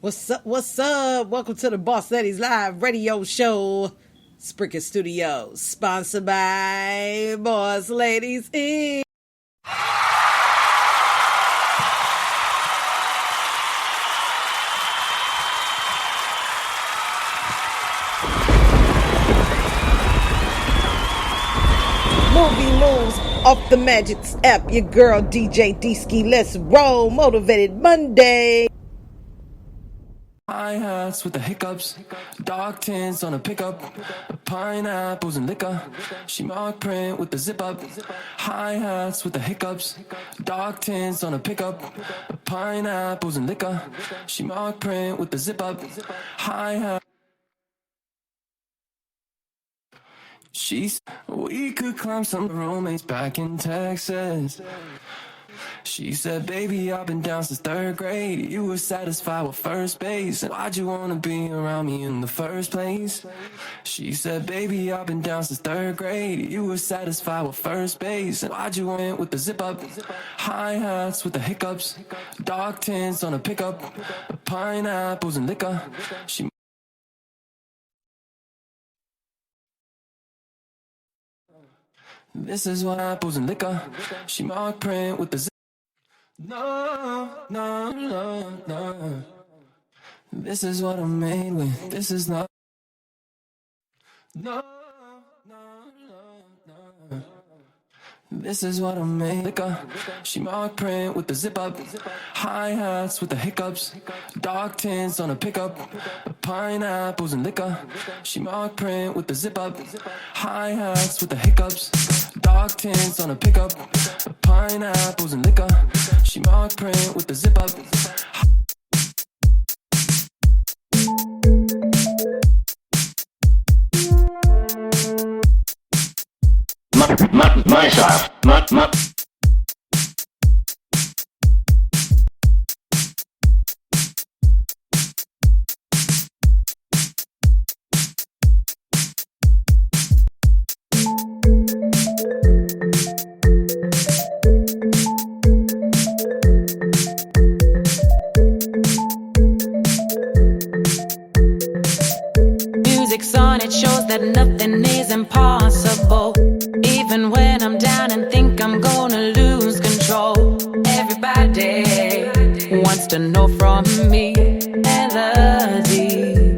What's up? What's up? Welcome to the Boss Ladies Live Radio Show, Spricker Studios, sponsored by Boss Ladies Inc. Movie moves off the Magic's app. Your girl DJ D-Ski. Let's roll. Motivated Monday. Hi-hats with the hiccups, dark tints on a pickup, pineapples and liquor, she mark print with the zip up. Hi-hats with the hiccups, dark tints on a pickup, pineapples and liquor, she mark print with the zip up. Hi-hat. We could climb some roommates back in Texas. She said, baby, I've been down since third grade. You were satisfied with first base. Why'd you wanna be around me in the first place? She said, baby, I've been down since third grade. You were satisfied with first base. Why'd you want it with the zip up? Hi-hats with the hiccups, dark tints on a pickup, pineapples and liquor. This is what apples and liquor. She mark print with the zip. No. This is what I'm made with. This is not. No. This is what I'm made liquor. She mark print with the zip up. Hi-hats with the hiccups, dark tints on a pickup, pineapples and liquor. She mark print with the zip up. Hi-hats with the hiccups, dark tints on a pickup, pineapples and liquor. She mark print with the zip up. Music's on, it shows that nothing is impossible. Even when I'm down and think I'm gonna lose control, everybody wants to know from me melody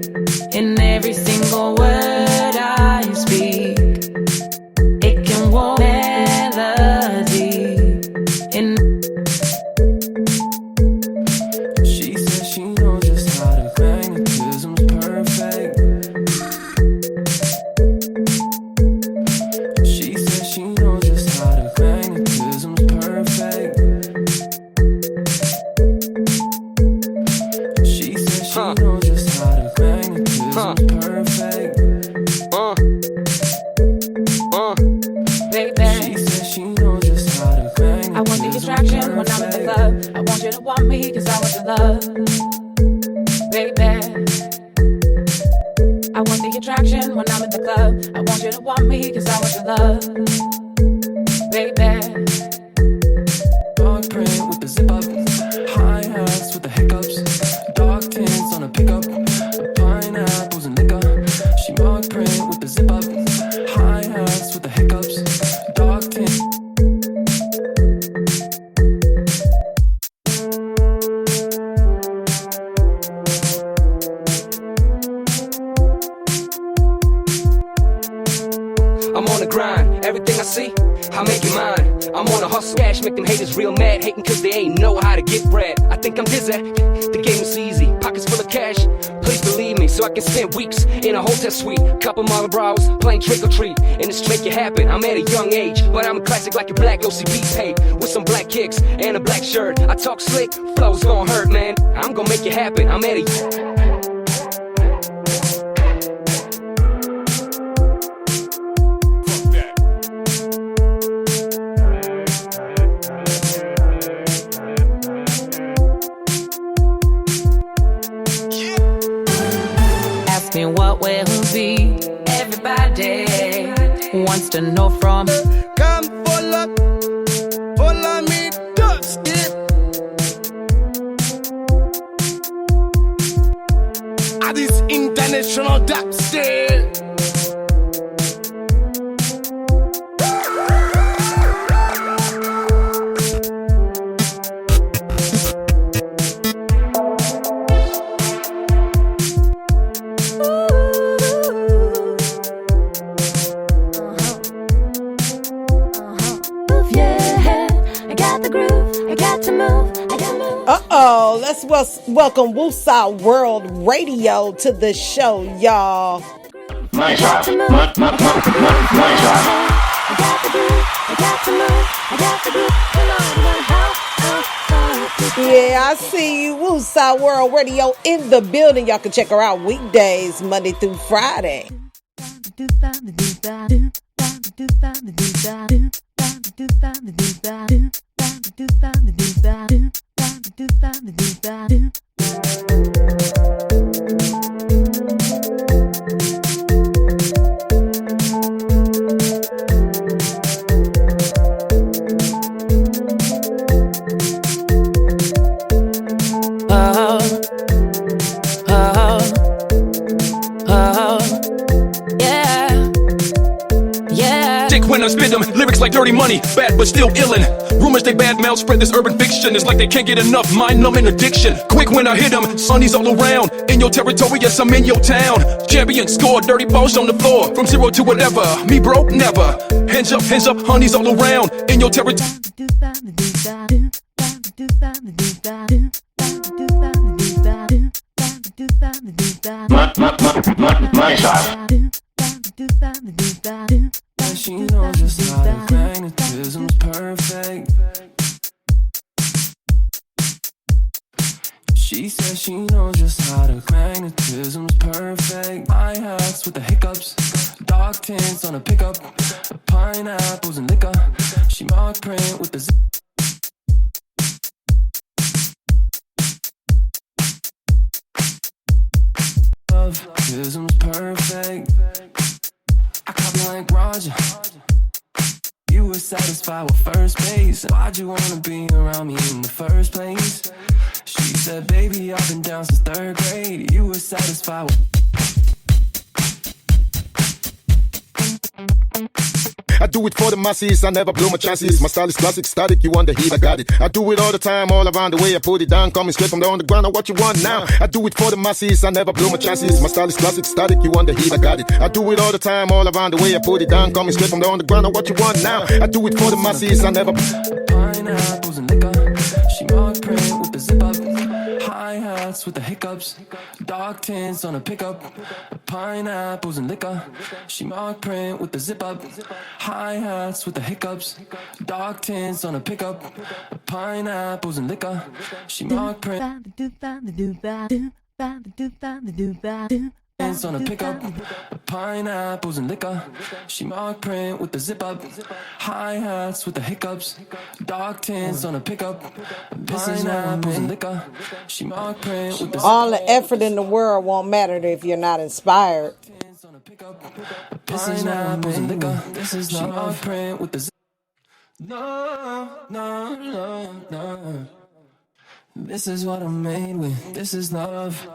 in every single word I speak. It can walk melody in. She says she knows just how to magnetism's perfect. She says she knows just how to magnetism's perfect. She says she knows just how to magnetism's perfect. Baby, she says she knows just how to magnetism's I want the attraction when I'm in the club. I want you to want me cause I want your love. Baby, I want the attraction when I'm in the club. I want you to want me cause I want your love. Baby, dark print with the zip up. Hi-hats with the hiccups, dark tints on a pickup, pineapples and liquor. She mark print with the zip up. Hi-hats with the hiccups, dark tints. I'm on the grind, everything I see, I make it mine. I'm on a hustle, cash make them haters real mad, hating cause they ain't know how to get bread. I think I'm dizzy, the game is easy, pockets full of cash, please believe me, so I can spend weeks in a hotel suite, couple Marlon Bros, playing trick or treat, and it's make it happen. I'm at a young age, but I'm a classic like a black OCB tape, with some black kicks and a black shirt. I talk slick, flow's gonna hurt, man, I'm gonna make it happen. I'm at a me what will be. Everybody wants to know from. Come follow me, dusty. international doctor. Uh-oh, let's welcome Woosah World Radio to the show, y'all. My job. Yeah, I see you. Woosah World Radio in the building. Y'all can check her out weekdays, Monday through Friday. When I spit them, lyrics like dirty money, bad but still illin'. Rumors they bad mouth spread this urban fiction. It's like they can't get enough mind-numbing addiction. Quick when I hit them, sunnies all around. In your territory, yes, I'm in your town. Champion score, dirty balls on the floor. From zero to whatever, me broke never. Hands up, honeys all around. In your territory. My job. She knows just how the magnetism's perfect. She says she knows just how the magnetism's perfect. Hi-hats with the hiccups, dark tints on a pickup, pineapples and liquor. She mark print with the zip. Magnetism's perfect. I copy like Roger. You were satisfied with first base. Why'd you wanna be around me in the first place? She said, baby, I've been down since third grade. You were satisfied with... I do it for the masses, I never blow my chances. My style is classic, static, you want the heat, I got it. I do it all the time, all around the way. I put it down, coming straight from the underground. What you want now? I do it for the masses, I never blow my chances. My style is classic, static, you want the heat, I got it. I do it all the time, all around the way. I put it down, coming straight from the underground. What you want now? I do it for the masses, I never... Pineapples and liquor. She mark print with the zip up. Hi-hats with the hiccups, dark tints on a pickup, pineapples and liquor. She mark print with the zip up. Hi-hats with the hiccups, dark tints on a pickup, pineapples and liquor. She mark print on a pickup, pineapples and liquor. She mark print with the zip up. Hi-hats with the hiccups, dark tints on a pickup, pineapples and liquor. She mark print with the all the effort in the world won't matter if you're not inspired. Pineapples and liquor. This is not mark print with the zip. No. This is what I'm made with. This is love.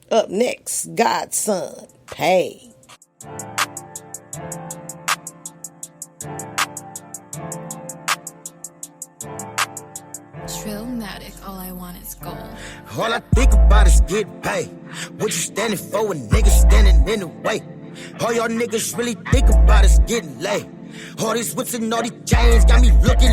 Up next, Godson, Pay. Trillmatic, all I want is gold. All I think about is getting paid. What you standing for, a nigga standing in the way. All y'all niggas really think about is getting laid. All these whips and all these chains got me looking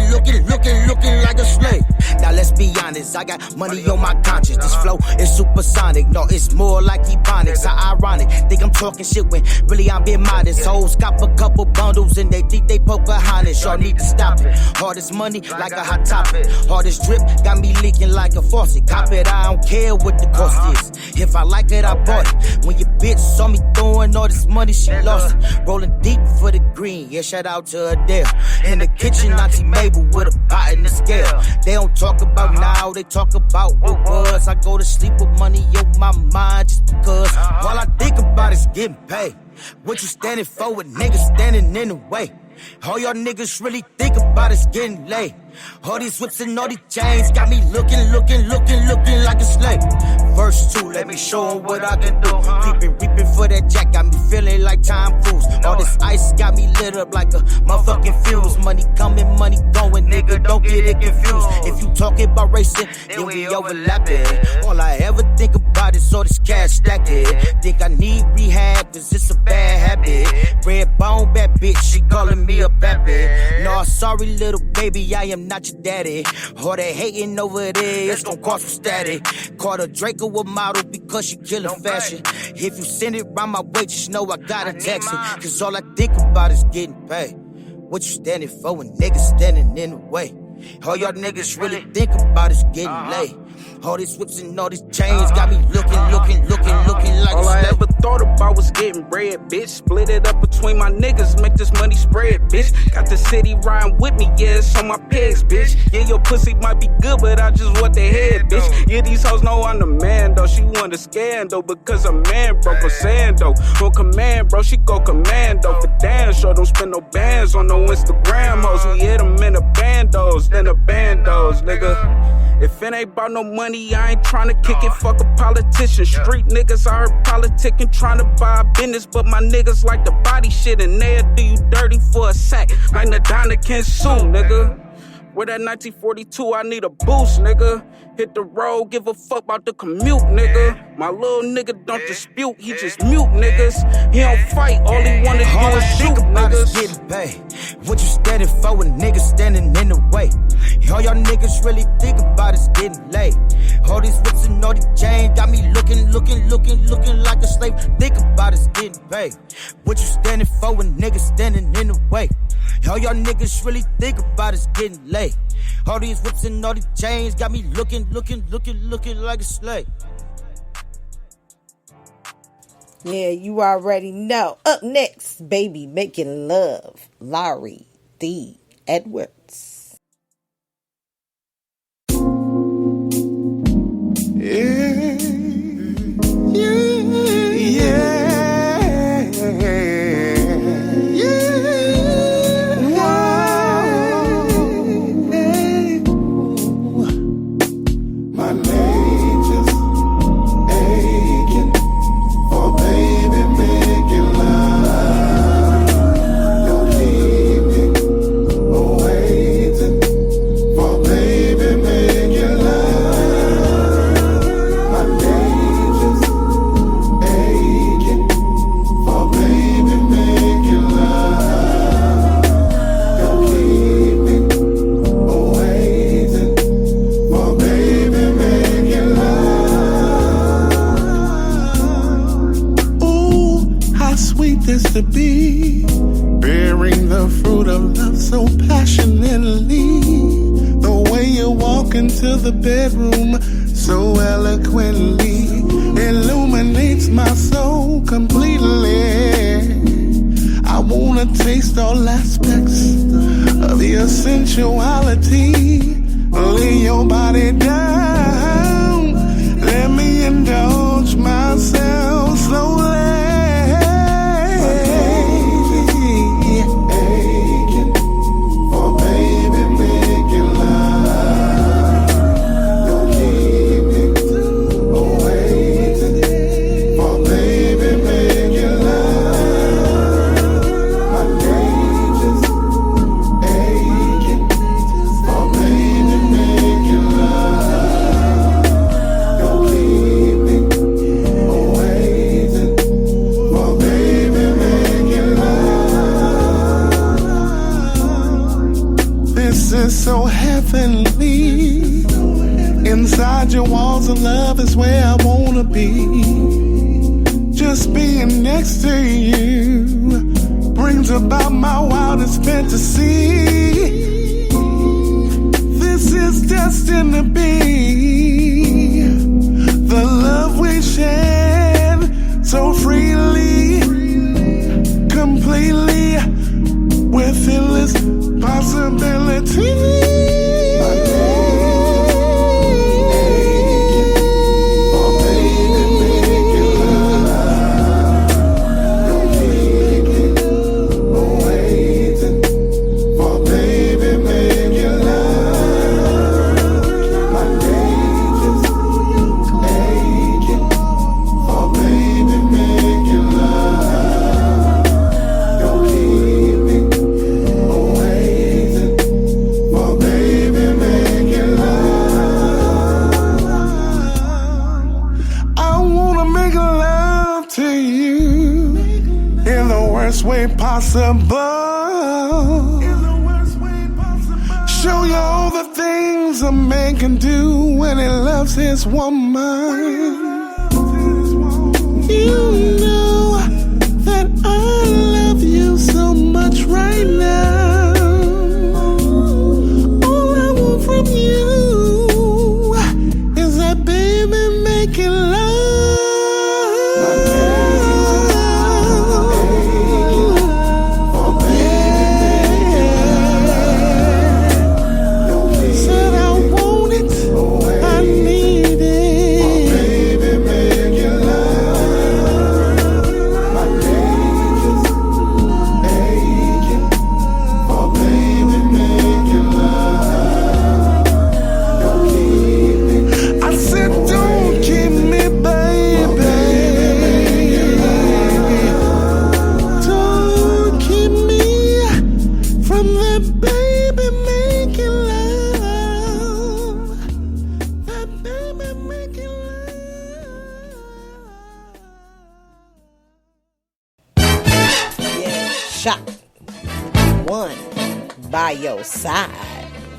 like a slave. Now let's be honest, I got money on my conscience. This flow is supersonic, no, it's more like ebonics. How ironic, think I'm talking shit when really I'm being modest. Hoes cop a couple bundles and they think they Pocahontas. Y'all need to stop it. All this money like a hot topic. All this drip got me leaking like a faucet. Cop it, I don't care what the cost is. If I like it, I bought it. When your bitch saw me throwing all this money, she lost it. Rolling deep for the green, yeah, shout out to Adele. In the kitchen, Auntie Mabel with a pot in the scale. They don't talk about now, they talk about what was. I go to sleep with money on my mind just because all I think about is getting paid. What you standing for with niggas standing in the way? All y'all niggas really think about is getting laid. All these whips and all these chains got me looking like a slave. Verse 2, let me show 'em what I can do. Reaping for that jack, got me feeling like Tom Cruise. All this ice got me lit up like a motherfucking fuse. Money coming, money going, nigga, don't get it confused. If you talking about racing, then we overlapping. All I ever think about is all this cash stacked it. Think I need rehab, cause it's a bad habit. Red bone, bad bitch, she calling me a bad bitch. No, sorry little baby, I am not your daddy. All that hating over there, it's gon' cause some static. Caught a Draco a model because she killin' fashion. If you send it round my way, just know I gotta text it. Cause all I think about is getting paid. What you standing for when niggas standing in the way? All y'all niggas really think about is getting laid. All these whips and all these chains got me looking like all a I slave. ever thought about was getting bread, bitch. Split it up between my niggas, make this money spread, bitch. Got the city riding with me, yeah, it's on my pegs, bitch. Yeah, your pussy might be good, but I just want the head, bitch. Yeah, these hoes know I'm the man, though. She want a scandal because a man broke her sando. On command, bro, she go commando. For damn sure, don't spend no bands on no Instagram hoes. We hit them in the bandos, then the bandos, nigga. If it ain't about no money, I ain't tryna kick it. Fuck a politician. Street niggas, I heard politicking, tryna buy a business. But my niggas like to body shit, and they'll do you dirty for a sack. Like Nadana can sue, nigga. With that 1942, I need a boost, nigga. Hit the road, give a fuck about the commute, nigga. My little nigga don't dispute, he just mute niggas. He don't fight, all he wanna do All I is think shoot about is niggas. getting paid. What you standing for when niggas standing in the way? All y'all niggas really think about is getting laid. All these whips and all these chains got me looking like a slave. Think about is getting paid. What you standing for when niggas standing in the way? All y'all niggas really think about is getting laid. All these whips and all these chains got me looking like a slave. Yeah, you already know. Up next, Baby Making Love, Larry D. Edwards. Yeah, yeah. To be bearing the fruit of love so passionately. The way you walk into the bedroom so eloquently illuminates my soul completely. I wanna taste all aspects of your sensuality. Lay your body down, let me indulge myself slowly. So heavenly. Inside your walls of love is where I wanna be. Just being next to you brings about my wildest fantasy. This is destined to be the love we shared so freely, completely, with endless possibility. way possible. Show you all the things a man can do when he loves his woman. You know that I love you so much right now. All I want from you is that baby making love. By your side.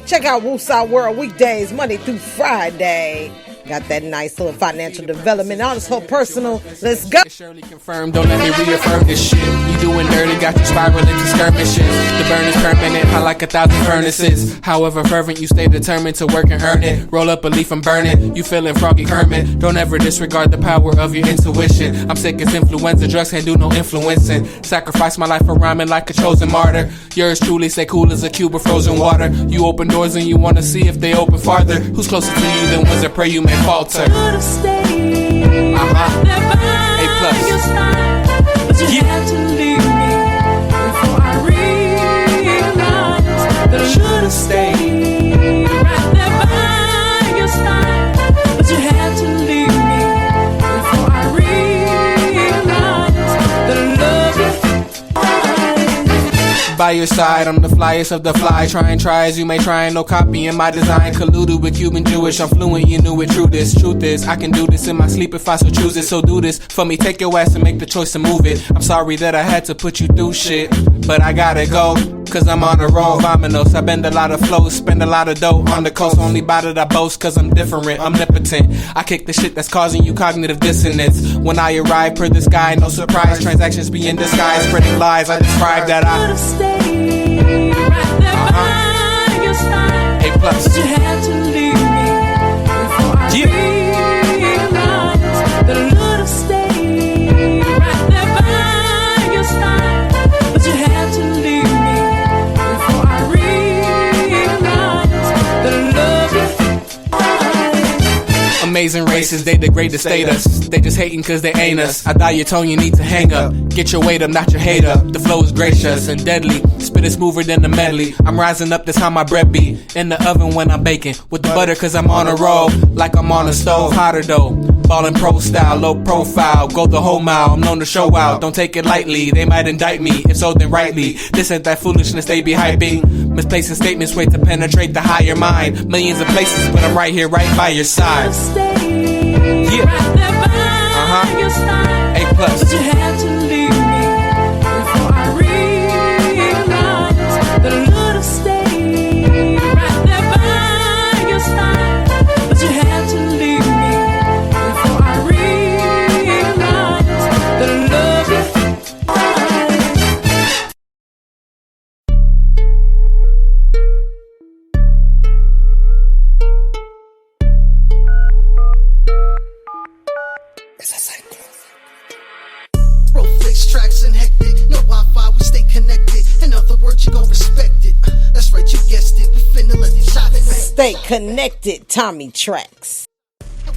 Check out Woosah World weekdays, Monday through Friday. Got that nice little financial development, honest, whole personal. Let's go. Surely confirmed, don't let me reaffirm this shit. You doing dirty, got you spiraling to skirmishes. The burn is permanent, hot like 1,000 furnaces. However fervent, you stay determined to work and earn it. Roll up a leaf and burn it. You feeling froggy Kermit. Don't ever disregard the power of your intuition. I'm sick as influenza, drugs can't do no influencing. Sacrifice my life for rhyming like a chosen martyr. Yours truly, stay cool as a cube of frozen water. You open doors and you wanna see if they open farther. Who's closer to you than ones that pray you may falter? A+. But you had to leave me before I realized that I should have stayed right there by your side. But you had to leave me before I realized that I love you. By your side, I'm the flyest of the fly. Try as you may try, no copying my design. Colluded with Cuban Jewish, I'm fluent, you knew it. Truth is, I can do this in my sleep if I so choose it. So do this for me, take your ass and make the choice to move it. I'm sorry that I had to put you through shit, but I gotta go, cause I'm on a roll. Vominos, I bend a lot of flows, spend a lot of dough on the coast. Only by that I boast, cause I'm different, omnipotent. I kick the shit that's causing you cognitive dissonance. When I arrive per this guy, no surprise, transactions be in disguise, spreading lies. I describe that I right there by your side. A+. But you had to leave me before I realized that I would have stayed right there by your side. But you had to leave me before I realized that I love you. Amazing races, they degrade the status. They just hating cause they ain't us. I dial your tone, you need to hang up. Get your weight up, not your hate up. The flow is gracious and deadly. Spit is smoother than the medley. I'm rising up, this how my bread be. In the oven when I'm baking. With the butter cause I'm on a roll. Like I'm on a stove, hotter though. Ballin' pro style, low profile. Go the whole mile, I'm known to show out. Don't take it lightly, they might indict me. If so, then rightly. This ain't that foolishness they be hyping. Misplacing statements wait to penetrate the higher mind. Millions of places, but I'm right here, right by your side. Yeah. A+. But you had to leave me before I realized that I would have stayed right there by your side. But you had to leave me before I realized that I love you. Tracks and hectic, no Wi-Fi, we stay connected. In other words, you gon' respect it. That's right, you guessed it. We finna let these shots stay connected, Tommy Tracks.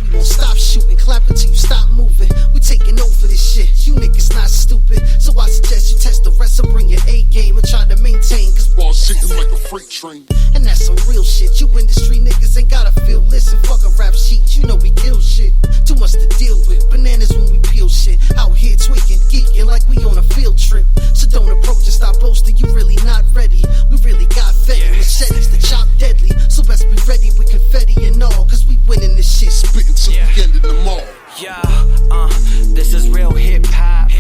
We won't stop shooting, clap until you stop moving. We taking over this shit. You niggas not stupid, so I suggest you test the rest and bring your A game and try to maintain. Cause ball's sitting like a freight train, and that's some real shit. You industry niggas ain't gotta feel. Listen, fuck a rap sheet. You know we kill shit. Too much to deal with. Bananas when we peel shit. Out here tweaking, geeking like we on a field trip. So don't approach and stop boasting. You really not ready. We really got fetty machetes to chop deadly. So best be ready with confetti and all. Cause we winning this shit. Spitting till we ended them all. Yeah, this is real hip hop.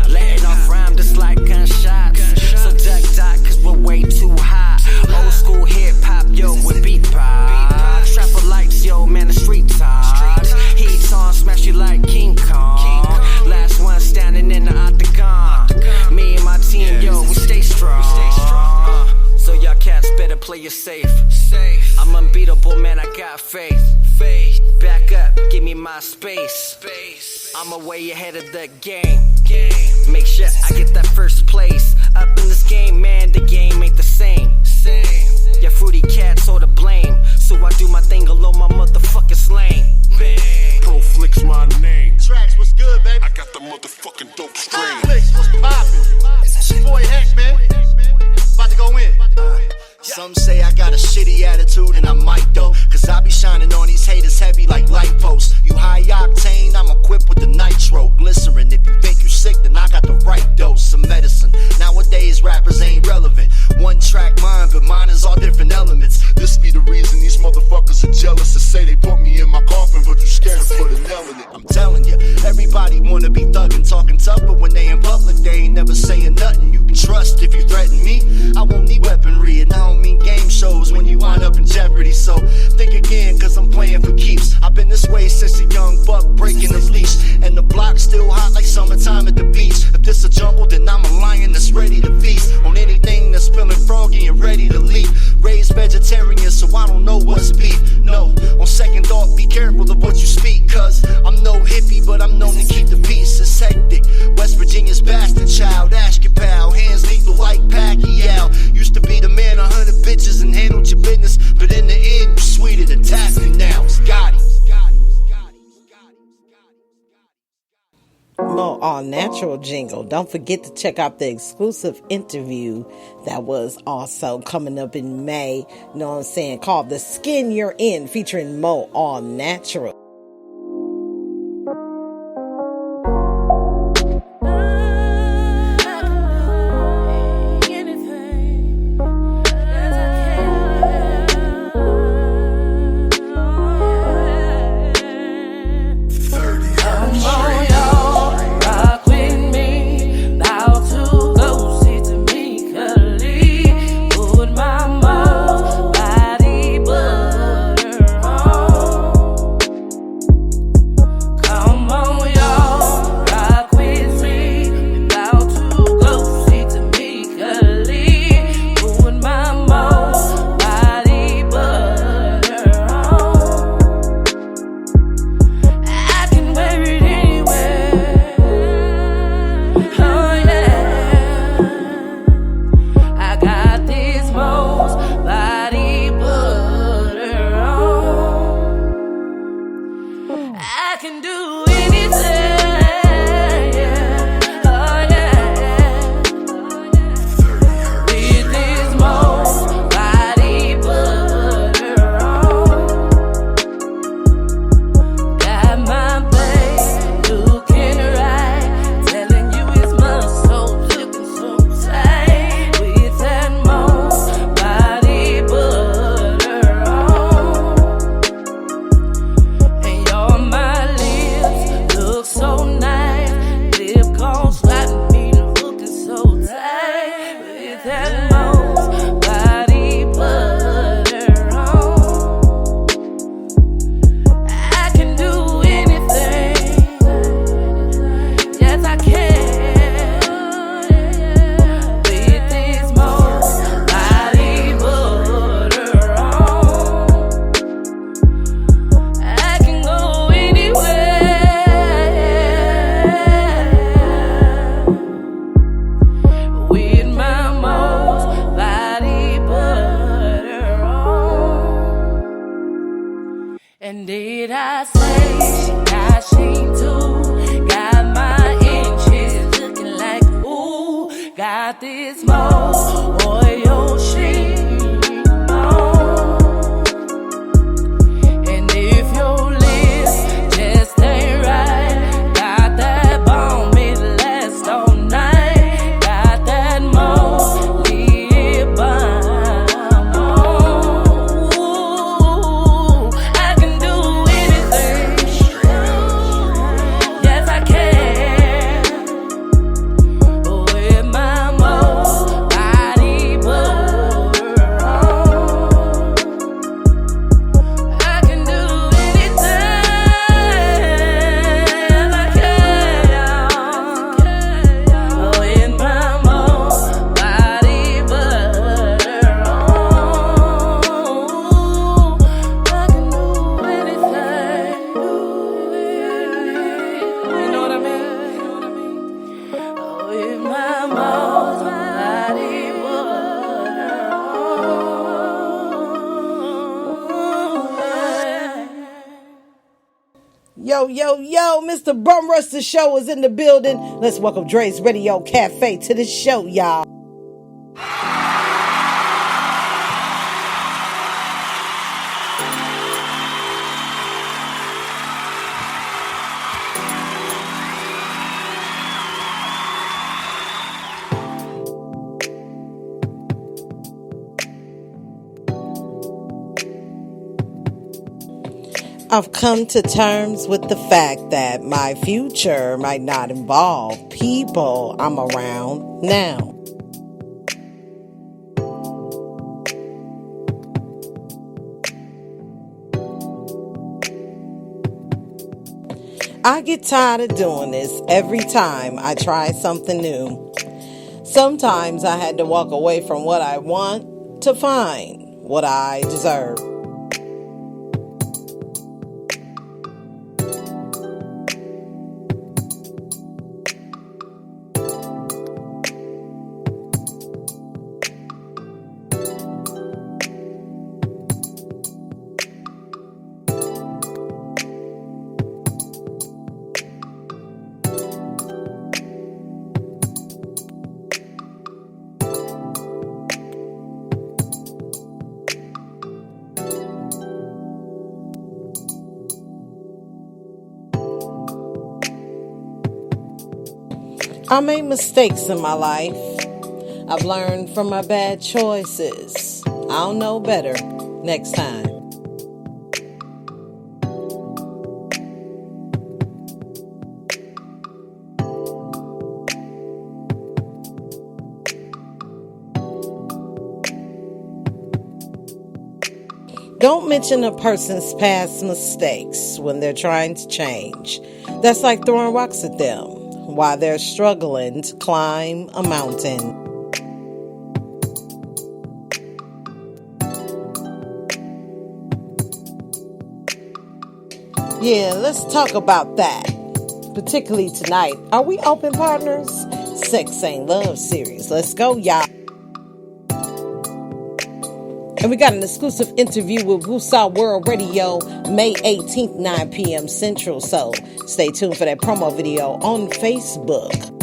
Letting off rhyme just like gunshot. Back up, give me my space. I'm way ahead of the game. Make sure I get that first place. Up in this game, man, the game ain't the same. Yeah, fruity cats all to blame. So I do my thing alone, my motherfucking lane. Pro Flicks my name. Tracks, what's good, baby? I got the motherfucking dope strain. Flicks, what's poppin'? It's your boy Heck, man. About to go in. Some say I got a shitty attitude, and I might though. Cause I be shining on these haters heavy like light posts. You high octane, I'm equipped with the nitro glycerin. If you think you sick, then I got the right dose of medicine. Nowadays rappers ain't relevant. One track mind, but mine is all different elements. This be the reason these motherfuckers are jealous. To say they put me in my coffin, but you scared to put a nail in it. I'm telling you, everybody wanna be thuggin', talking tough, but when they in public, they ain't never saying nothing. You can trust if you threaten me. I won't need weaponry, and I don't mean game shows when you wind up in jeopardy. So think again, cause I'm playing for keeps. I've been this way since a young buck breaking the leash, and the block's still hot like summertime at the beach. If this a jungle, then I'm a lion that's ready to feast on anything that's feeling froggy and ready to leap. Raised vegetarian, so I don't know what's beef. No, on second thought, be careful of what you speak, cause I'm no hippie, but I'm known to keep the peace. It's hectic. West Virginia's bastard child, ask your pal, hands lethal like Pacquiao. Used to be the man 100 bitches and handled your business, but in the end, you sweeter than Tassie now. Scotty. Mo All Natural jingle. Don't forget to check out the exclusive interview that was also coming up in May, you know what I'm saying, called The Skin You're In, featuring Mo All Natural. And did I say got sheen too? Got my inches looking like ooh. Got this more oil sheen on. And if your lips just ain't right, got that bomb, it lasts all night. Got that more lip balm on. Ooh, I can do anything. Yes, I can. With my most Yo, Mr. Bum Rush the Show is in the building. Let's welcome Dre's Radio Cafe to the show, y'all. I've come to terms with the fact that my future might not involve people I'm around now. I get tired of doing this every time I try something new. Sometimes I had to walk away from what I want to find what I deserve. I made mistakes in my life. I've learned from my bad choices. I'll know better next time. Don't mention a person's past mistakes when they're trying to change. That's like throwing rocks at them while they're struggling to climb a mountain. Yeah, let's talk about that. Particularly tonight. Are we open, partners? Sex Ain't Love series. Let's go, y'all. And we got an exclusive interview with Woosah World Radio May 18th, 9 p.m. Central. So stay tuned for that promo video on Facebook.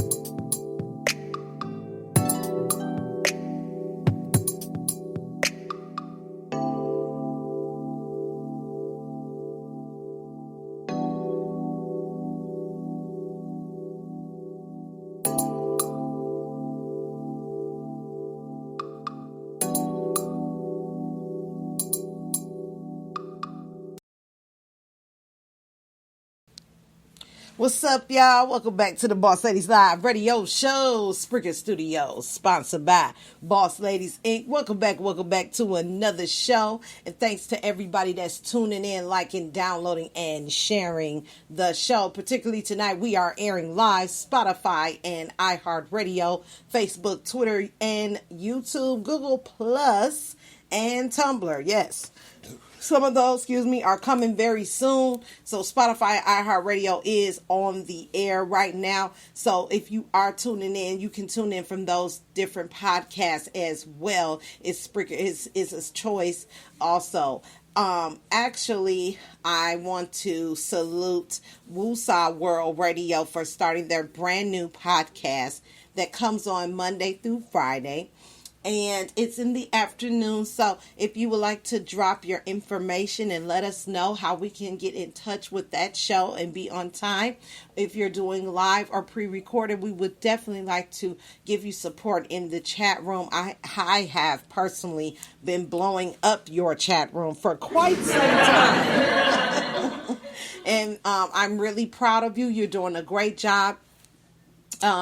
What's up, y'all? Welcome back to the Boss Ladies Live Radio Show, Spreaker Studios, sponsored by Boss Ladies Inc. Welcome back to another show. And thanks to everybody that's tuning in, liking, downloading, and sharing the show. Particularly tonight, we are airing live Spotify and iHeartRadio, Facebook, Twitter, and YouTube, Google Plus, and Tumblr. Yes. Some of those, are coming very soon. So Spotify, iHeartRadio is on the air right now. So if you are tuning in, you can tune in from those different podcasts as well. It's Spreaker is a choice also. Actually, I want to salute Woosah World Radio for starting their brand new podcast that comes on Monday through Friday. And it's in the afternoon. So if you would like to drop your information and let us know how we can get in touch with that show and be on time. If you're doing live or pre-recorded, we would definitely like to give you support in the chat room. I have personally been blowing up your chat room for quite some time. And I'm really proud of you. You're doing a great job.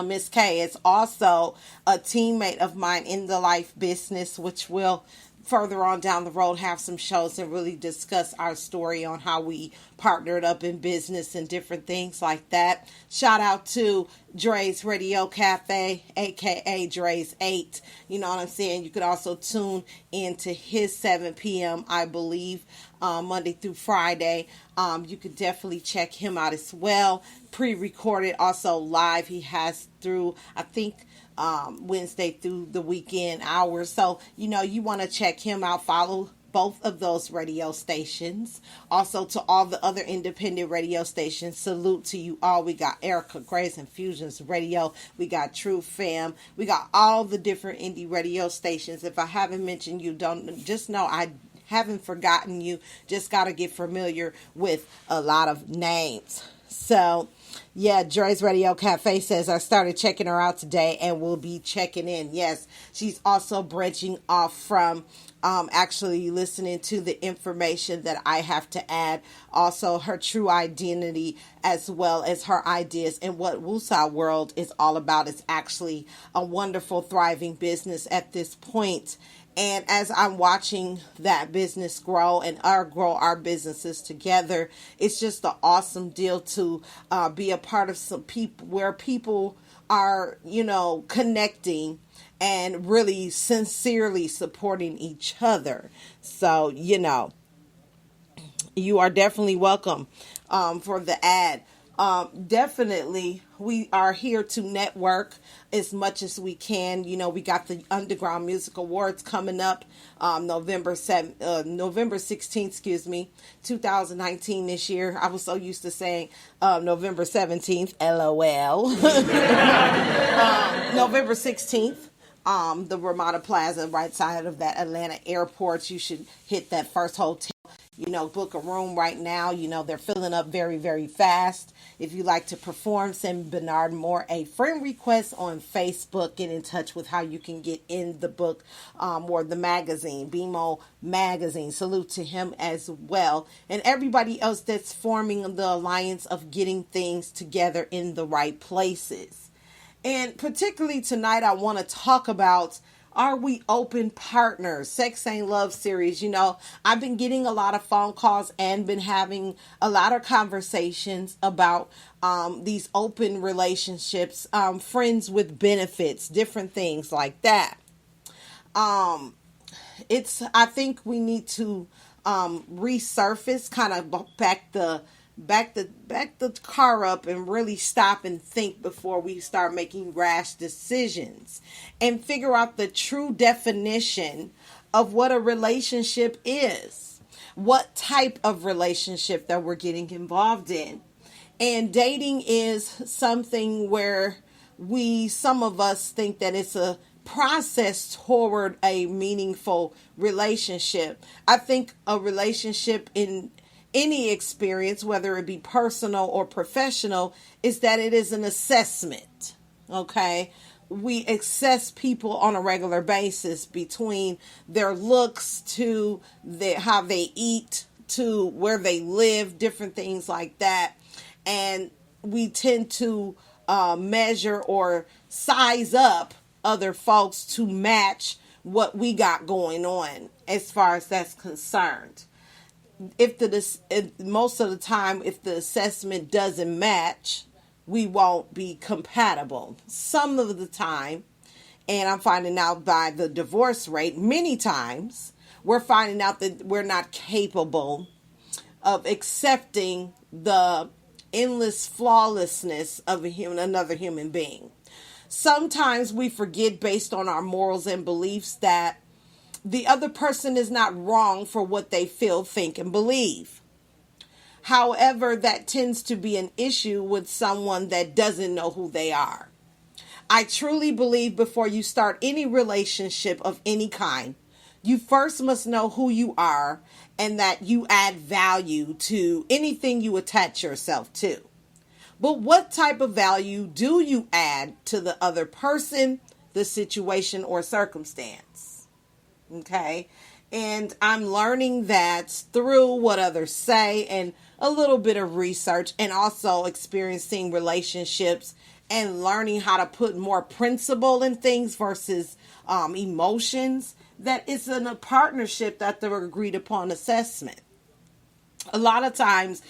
Miss K is also a teammate of mine in the life business, which will further on down the road have some shows and really discuss our story on how we partnered up in business and different things like that. Shout out to Dre's Radio Cafe, aka Dre's 8. You know what I'm saying? You could also tune into his 7 p.m. I believe Monday through Friday. You could definitely check him out as well. Pre-recorded, also live. He has through, I think, Wednesday through the weekend hours. So, you want to check him out. Follow both of those radio stations. Also to all the other independent radio stations, salute to you all. We got Erica Grace and Fusions Radio. We got True Fam. We got all the different indie radio stations. If I haven't mentioned you, don't just know I haven't forgotten you. Just got to get familiar with a lot of names. So, yeah, Dre's Radio Cafe says, I started checking her out today and will be checking in. Yes, she's also branching off from actually listening to the information that I have to add. Also, her true identity as well as her ideas and what Woosah World is all about. It's actually a wonderful, thriving business at this point. And as I'm watching that business grow and grow our businesses together, it's just an awesome deal to be a part of some people where people are, connecting and really sincerely supporting each other. So, you are definitely welcome for the ad. Definitely, we are here to network as much as we can. We got the Underground Music Awards coming up November 16th, 2019 this year. I was so used to saying November 17th, LOL. November 16th. The Ramada Plaza, right side of that Atlanta airport. You should hit that first hotel. Book a room right now. They're filling up very, very fast. If you like to perform, send Bernard Moore a friend request on Facebook. Get in touch with how you can get in the book or the magazine, BMO Magazine. Salute to him as well. And everybody else that's forming the alliance of getting things together in the right places. And particularly tonight, I want to talk about, are we open partners? Sex Ain't Love series. I've been getting a lot of phone calls and been having a lot of conversations about these open relationships, friends with benefits, different things like that. I think we need to resurface, kind of back the car up and really stop and think before we start making rash decisions and figure out the true definition of what a relationship is, what type of relationship that we're getting involved in. And dating is something where some of us think that it's a process toward a meaningful relationship. I think a relationship in any experience, whether it be personal or professional, is that it is an assessment. Okay? We assess people on a regular basis, between their looks to how they eat to where they live, different things like that. And we tend to measure or size up other folks to match what we got going on as far as that's concerned. Most of the time, if the assessment doesn't match, we won't be compatible. Some of the time, and I'm finding out by the divorce rate, many times, we're finding out that we're not capable of accepting the endless flawlessness of another human being. Sometimes we forget, based on our morals and beliefs, that the other person is not wrong for what they feel, think, and believe. However, that tends to be an issue with someone that doesn't know who they are. I truly believe before you start any relationship of any kind, you first must know who you are and that you add value to anything you attach yourself to. But what type of value do you add to the other person, the situation, or circumstance? Okay? And I'm learning that through what others say and a little bit of research, and also experiencing relationships and learning how to put more principle in things versus emotions, that it's in a partnership that they're agreed upon assessment. A lot of times,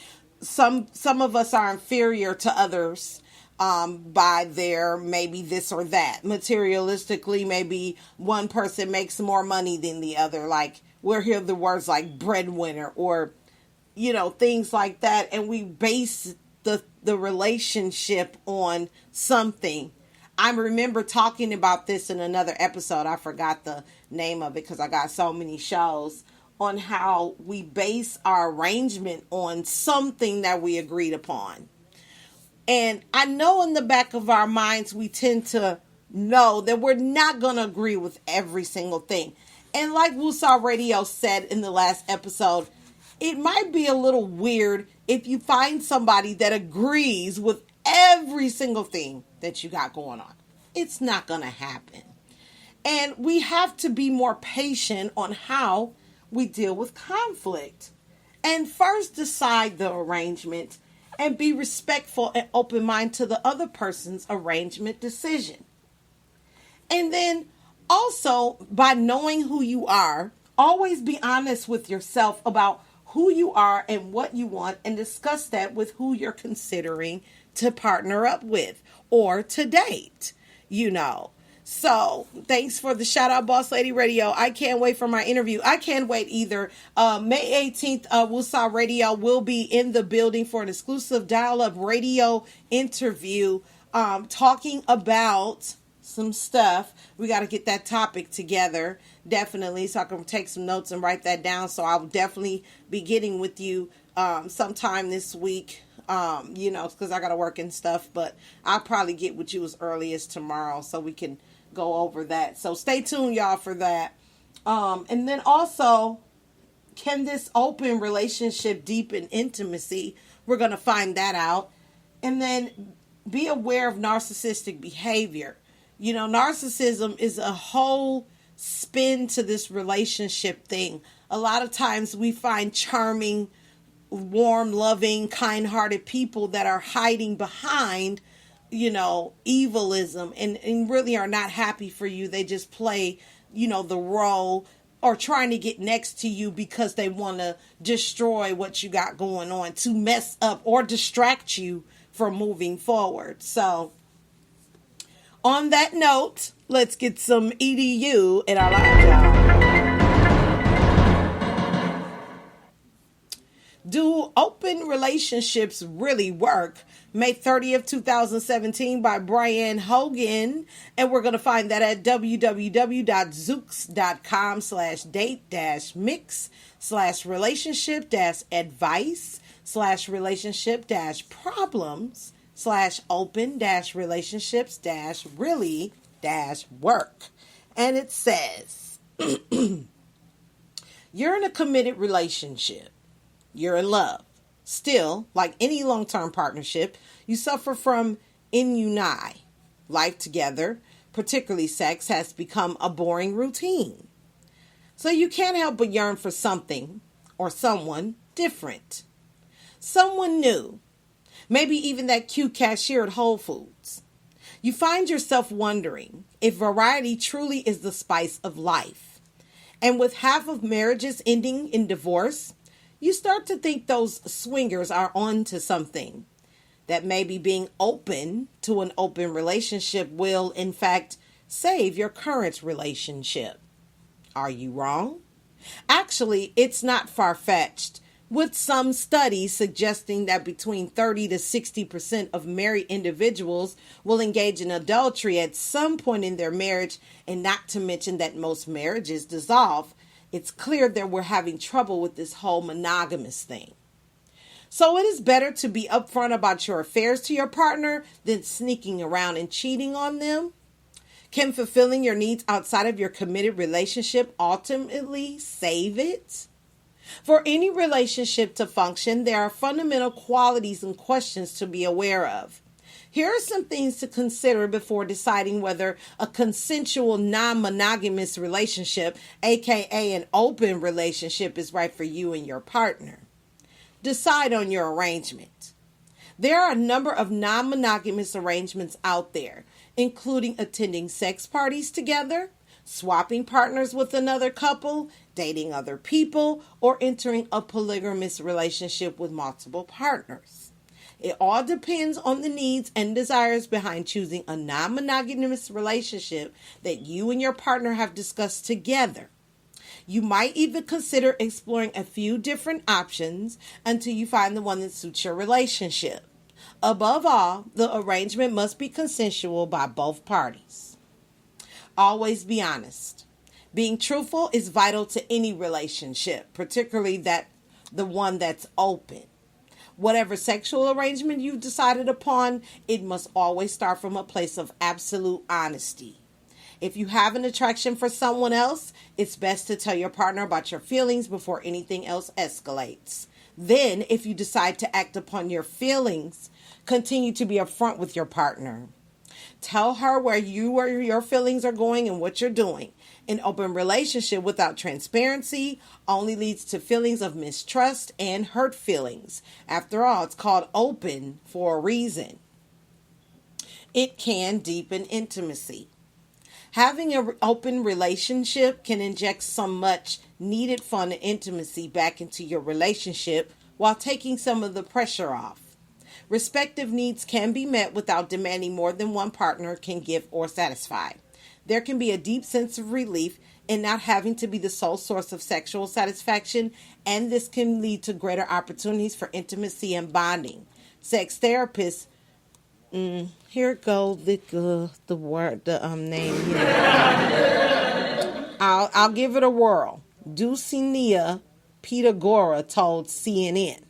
some of us are inferior to others by their maybe this or that. Materialistically, maybe one person makes more money than the other. Like, we'll hear the words like breadwinner or, things like that. And we base the relationship on something. I remember talking about this in another episode. I forgot the name of it because I got so many shows on how we base our arrangement on something that we agreed upon. And I know in the back of our minds, we tend to know that we're not going to agree with every single thing. And like Woosah Radio said in the last episode, it might be a little weird if you find somebody that agrees with every single thing that you got going on. It's not going to happen. And we have to be more patient on how we deal with conflict. And first decide the arrangement and be respectful and open-minded to the other person's arrangement decision. And then also, by knowing who you are, always be honest with yourself about who you are and what you want, and discuss that with who you're considering to partner up with or to date, So, thanks for the shout out, Boss Lady Radio. I can't wait for my interview. I can't wait either. May 18th, Woosah Radio will be in the building for an exclusive dial-up radio interview talking about some stuff. We got to get that topic together, definitely, so I can take some notes and write that down. So I'll definitely be getting with you sometime this week. Because I got to work and stuff, but I'll probably get with you as early as tomorrow so we can go over that. So stay tuned, y'all, for that. And then also, can this open relationship deepen intimacy? We're going to find that out. And then be aware of narcissistic behavior. Narcissism is a whole spin to this relationship thing. A lot of times we find charming, warm, loving, kind-hearted people that are hiding behind, evilism and really are not happy for you. They just play, the role or trying to get next to you because they want to destroy what you got going on, to mess up or distract you from moving forward. So, on that note, let's get some EDU in our lives, y'all. Do open relationships really work? May 30th, 2017 by Brian Hogan. And we're going to find that at www.zooks.com/date-mix/relationship-advice/relationships-really-work. And it says, you're in a committed relationship. You're in love. Still, like any long-term partnership, you suffer from ennui. Life together, particularly sex, has become a boring routine. So you can't help but yearn for something or someone different. Someone new. Maybe even that cute cashier at Whole Foods. You find yourself wondering if variety truly is the spice of life. And with half of marriages ending in divorce, you start to think those swingers are on to something. That maybe being open to an open relationship will, in fact, save your current relationship. Are you wrong? Actually, it's not far-fetched, with some studies suggesting that between 30 to 60% of married individuals will engage in adultery at some point in their marriage, and not to mention that most marriages dissolve. It's clear that we're having trouble with this whole monogamous thing. So it is better to be upfront about your affairs to your partner than sneaking around and cheating on them. Can fulfilling your needs outside of your committed relationship ultimately save it? For any relationship to function, there are fundamental qualities and questions to be aware of. Here are some things to consider before deciding whether a consensual non-monogamous relationship, aka an open relationship, is right for you and your partner. Decide on your arrangement. There are a number of non-monogamous arrangements out there, including attending sex parties together, swapping partners with another couple, dating other people, or entering a polygamous relationship with multiple partners. It all depends on the needs and desires behind choosing a non-monogamous relationship that you and your partner have discussed together. You might even consider exploring a few different options until you find the one that suits your relationship. Above all, the arrangement must be consensual by both parties. Always be honest. Being truthful is vital to any relationship, particularly the one that's open. Whatever sexual arrangement you've decided upon, it must always start from a place of absolute honesty. If you have an attraction for someone else, it's best to tell your partner about your feelings before anything else escalates. Then, if you decide to act upon your feelings, continue to be upfront with your partner. Tell her where your feelings are going and what you're doing. An open relationship without transparency only leads to feelings of mistrust and hurt feelings. After all, it's called open for a reason. It can deepen intimacy. Having an open relationship can inject some much needed fun and intimacy back into your relationship while taking some of the pressure off. Respective needs can be met without demanding more than one partner can give or satisfy. There can be a deep sense of relief in not having to be the sole source of sexual satisfaction, and this can lead to greater opportunities for intimacy and bonding. Sex therapists, here go the name here. I'll give it a whirl. Dulcinea Pitagora told CNN.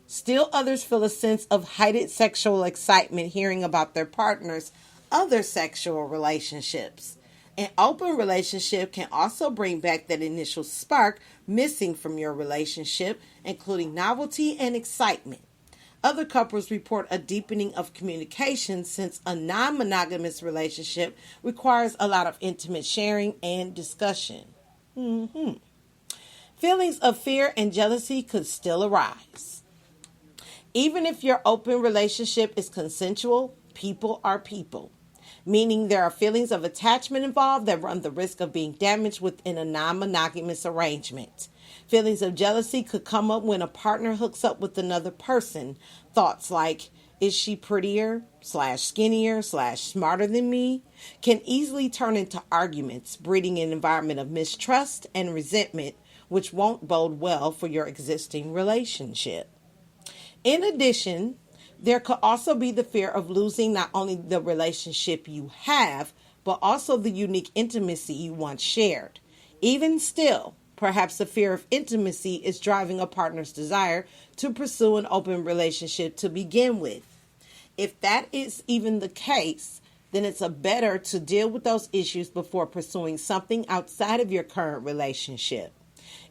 Still others feel a sense of heightened sexual excitement hearing about their partner's other sexual relationships. An open relationship can also bring back that initial spark missing from your relationship, including novelty and excitement. Other couples report a deepening of communication since a non-monogamous relationship requires a lot of intimate sharing and discussion. Feelings of fear and jealousy could still arise. Even if your open relationship is consensual, people are people, meaning there are feelings of attachment involved that run the risk of being damaged within a non-monogamous arrangement. Feelings of jealousy could come up when a partner hooks up with another person. Thoughts like, is she prettier, /skinnier, /smarter than me, can easily turn into arguments, breeding an environment of mistrust and resentment, which won't bode well for your existing relationship. In addition, there could also be the fear of losing not only the relationship you have, but also the unique intimacy you once shared. Even still, perhaps the fear of intimacy is driving a partner's desire to pursue an open relationship to begin with. If that is even the case, then it's better to deal with those issues before pursuing something outside of your current relationship.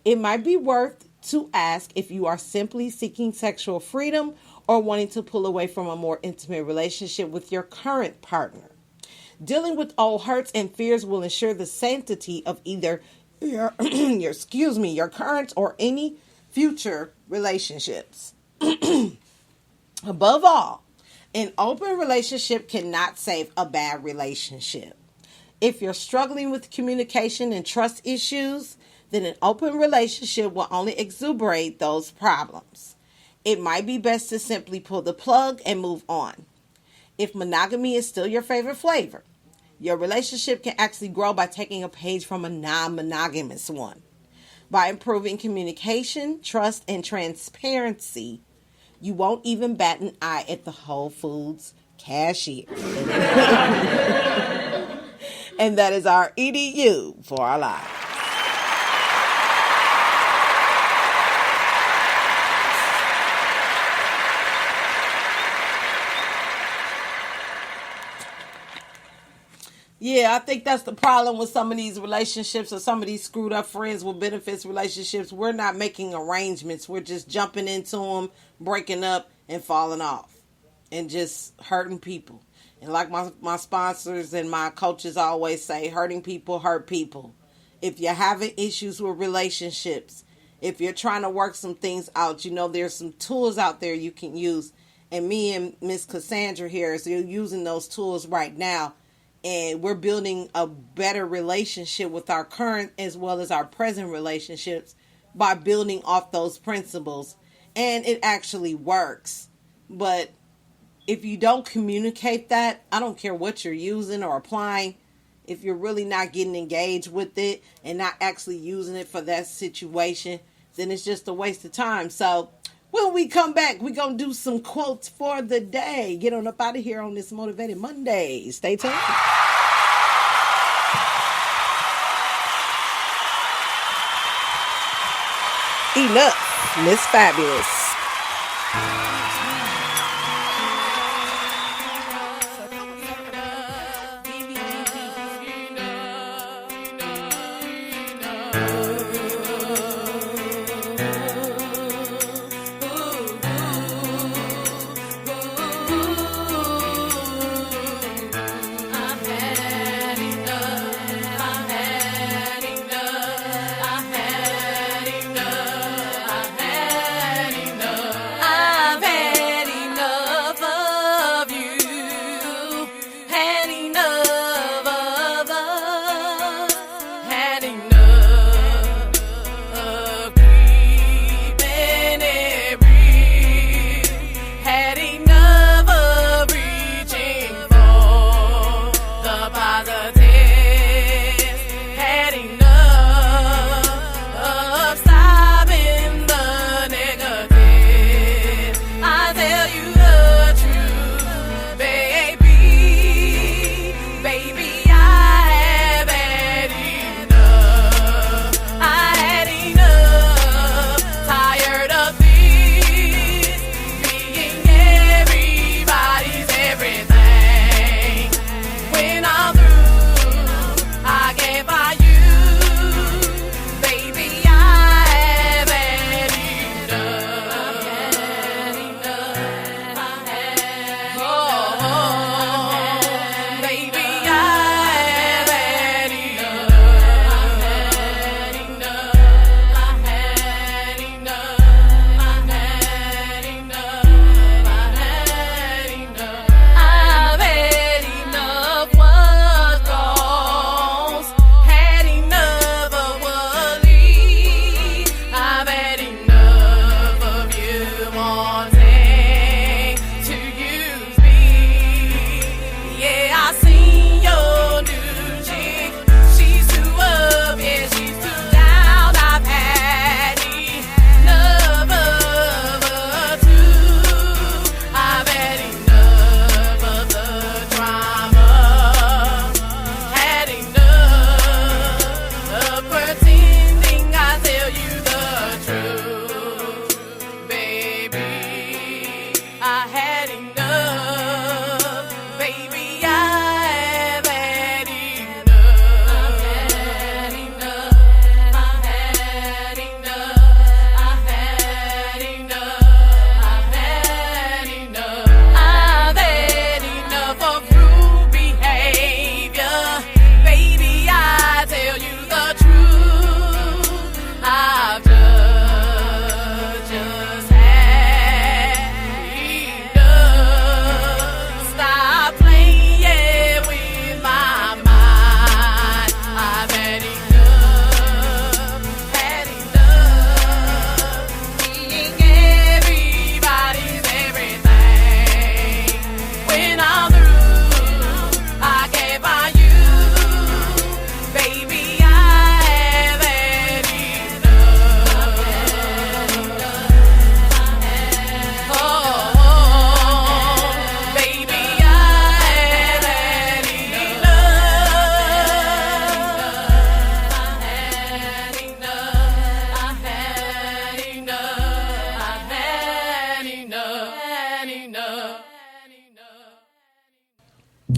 It might be worth to ask if you are simply seeking sexual freedom or wanting to pull away from a more intimate relationship with your current partner. Dealing with old hurts and fears will ensure the sanctity of either your current or any future relationships. Above all, an open relationship cannot save a bad relationship. If you're struggling with communication and trust issues, then an open relationship will only exacerbate those problems. It might be best to simply pull the plug and move on. If monogamy is still your favorite flavor, your relationship can actually grow by taking a page from a non-monogamous one. By improving communication, trust, and transparency, you won't even bat an eye at the Whole Foods cashier. And that is our EDU for our lives. Yeah, I think that's the problem with some of these relationships or some of these screwed up friends with benefits relationships. We're not making arrangements. We're just jumping into them, breaking up, and falling off. And just hurting people. And like my sponsors and my coaches always say, hurting people hurt people. If you're having issues with relationships, if you're trying to work some things out, you know there's some tools out there you can use. And me and Miss Cassandra here is using those tools right now. And we're building a better relationship with our current as well as our present relationships by building off those principles. And it actually works. But if you don't communicate that, I don't care what you're using or applying, if you're really not getting engaged with it and not actually using it for that situation, then it's just a waste of time. So when we come back, we're going to do some quotes for the day. Get on up out of here on this Motivated Monday. Stay tuned. Enough, Miss Fabulous.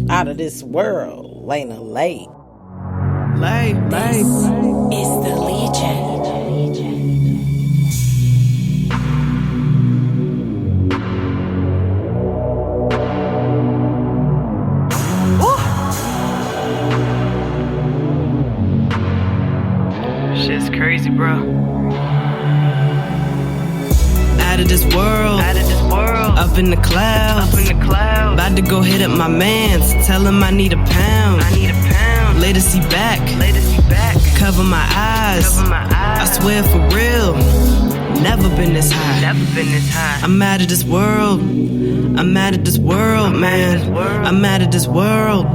Out of this world, Lena Lay. This is the Legion. Shit's crazy, bro. Out of this world, up in the clouds, about to go hit up my mans, tell him I need a pound, later see back, cover my eyes, I swear for real, never been this high, I'm out of this world, I'm out of this world, man, I'm out of this world,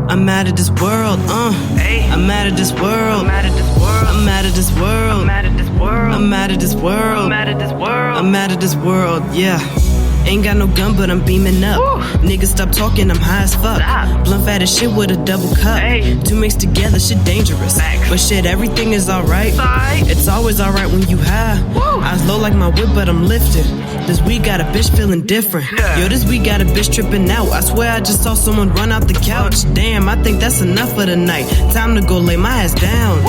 I'm out of this world, I'm out of this world, I'm out of this world, I'm out of this world, I'm out of this world, I'm out of this world, I'm out of this world, yeah. Ain't got no gun, but I'm beaming up. Niggas stop talking, I'm high as fuck. Blunt fat as shit with a double cup. Two mixed together, shit dangerous. But shit, everything is alright. It's always alright when you high. I was low like my whip, but I'm lifted. This week got a bitch feeling different. Yo, this week got a bitch tripping out. I swear I just saw someone run out the couch. Damn, I think that's enough for the night. Time to go lay my ass down.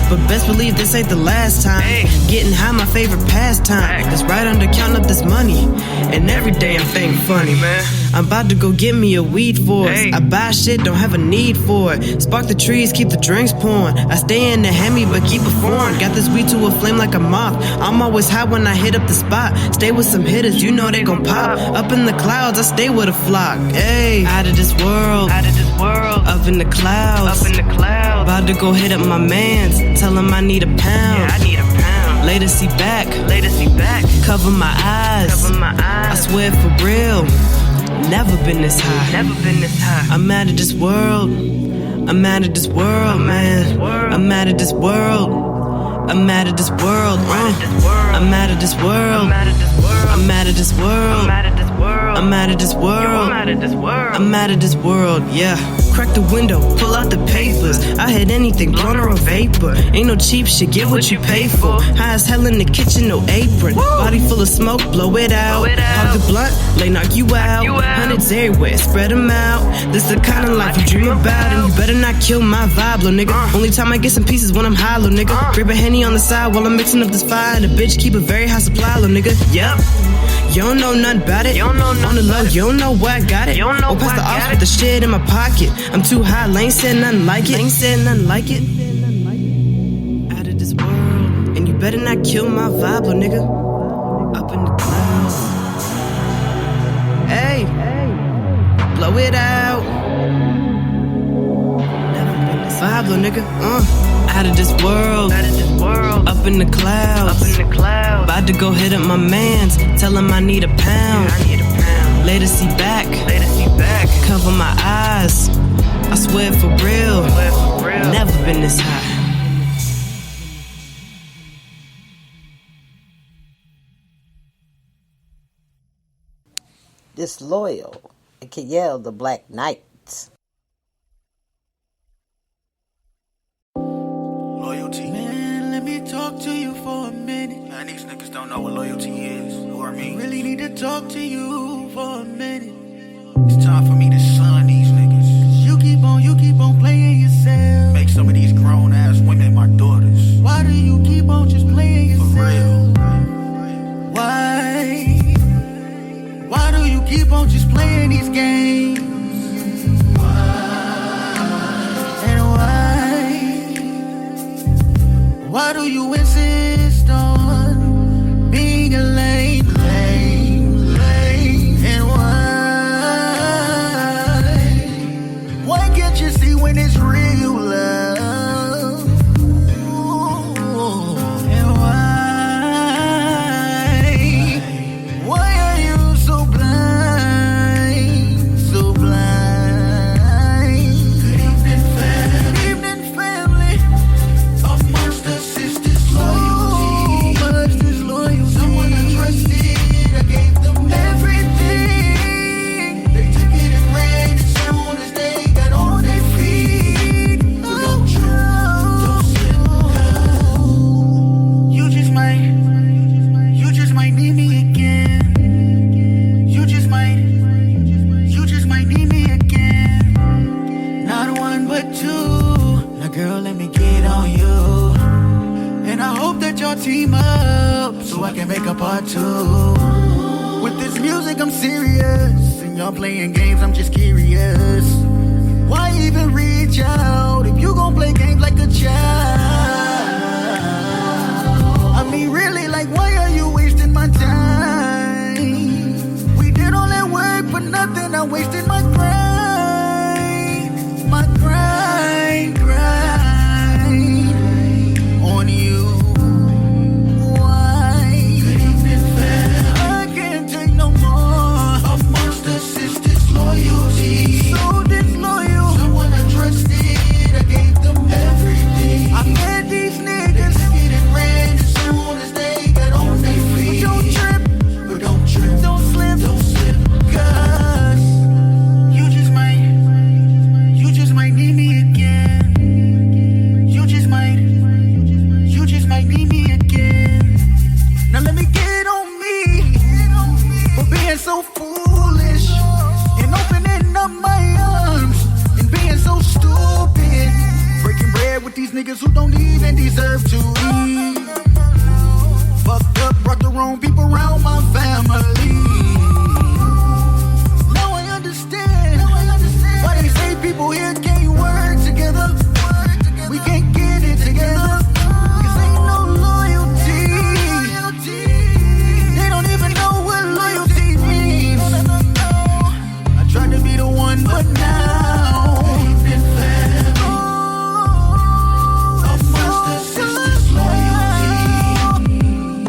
But best believe this ain't the last time. Getting high, my favorite pastime. That's right under counting up this money. And every day I'm thinking funny, man. I'm about to go get me a weed for us. I buy shit, don't have a need for it. Spark the trees, keep the drinks pouring. I stay in the Hemi, but keep it foreign. Got this weed to a flame like a moth. I'm always high when I hit up the spot. Stay with some hitters, you know they gon' pop. Up in the clouds, I stay with a flock. Ayy, out of this world, out of this world. Up in the clouds, up in the clouds. About to go hit up my mans. Tell him I need a pound. Yeah, I need a pound. Later, see back. Later, see back. Cover my eyes. Cover my eyes. I swear for real. Never been this high. Never been this high. I'm out of this world. I'm out of this world, man. I'm out of this world. I'm out of this world. I'm out of this world. I'm out of this world. I'm out of this world. I'm out of this world. I'm out of this world. I'm out of this world. Yeah. Crack the window, pull out the papers. I hit anything, blunt or a vapor. Ain't no cheap shit, get what you pay for. High as hell in the kitchen, no apron. Body full of smoke, blow it out. Pop the blunt, lay knock you out. Hundreds everywhere, spread them out. This the kind of life you dream about. And you better not kill my vibe, little nigga. Only time I get some pieces when I'm high, little nigga. Grab a Henny on the side while I'm mixing up this fire. And a bitch keep a very high supply, little nigga. Yep. You don't know nothing about it. On the low, you don't know where I got it. Or pass the off with the shit in my pocket. I'm too high, ain't said nothing like it. Ain't said nothing like it. Out of this world. And you better not kill my vibe, little nigga. Up in the clouds. Hey, blow it out. Never been this vibe, little nigga. Out of this world. Out of this world. Up in the clouds. Up in the clouds. About to go hit up my mans. Tell him I need a pound. Yeah, I need a pound. Later, see back. Later, see back. Cover my eyes. I swear for real. Never been this high. Disloyal, aka the Black Knight. Loyalty. Man, let me talk to you for a minute. Man, these niggas don't know what loyalty is, or me. Really need to talk to you for a minute. It's time for me to son these niggas. You keep on playing yourself. Make some of these grown ass women my daughters. Why do you keep on just playing yourself? For real. Why do you keep on just playing these games? Why do you insist on being a lame? And why can't you see when it's real love? And why are you so blind? So blind. Good evening, family. Good evening, family. Of monster sisters, loyalty. Monsters, loyalty. Someone I trusted, I gave them everything. They took it and ran as soon as they got on their feet. But don't slip down. You just might need me again. You just might need me again. Not one but two. Now girl, let me get on you. And I hope that y'all team up so I can make a part 2. With this music I'm serious, and y'all playing games I'm just curious. Why even reach out if you gon' play games like a child? I mean really, like why are you wasting my time? We did all that work but nothing, I wasted my grind. My grind on you. Why? Good evening, fam. I can't take no more of monster sisters' loyalty. So disloyal. Someone I trusted, I gave them everything. I met these niggas getting ran as soon as they got on their feet. But don't trip, don't slip so foolish and opening up my arms and being so stupid. Breaking bread with these niggas who don't even deserve to eat. Fucked up, brought the wrong people around my family. Now I understand why they say people here can't work together. We can't get it together. Cause ain't no loyalty. They don't even know what loyalty means. I tried to be the one, but now ain't been fair. A master sister's loyalty.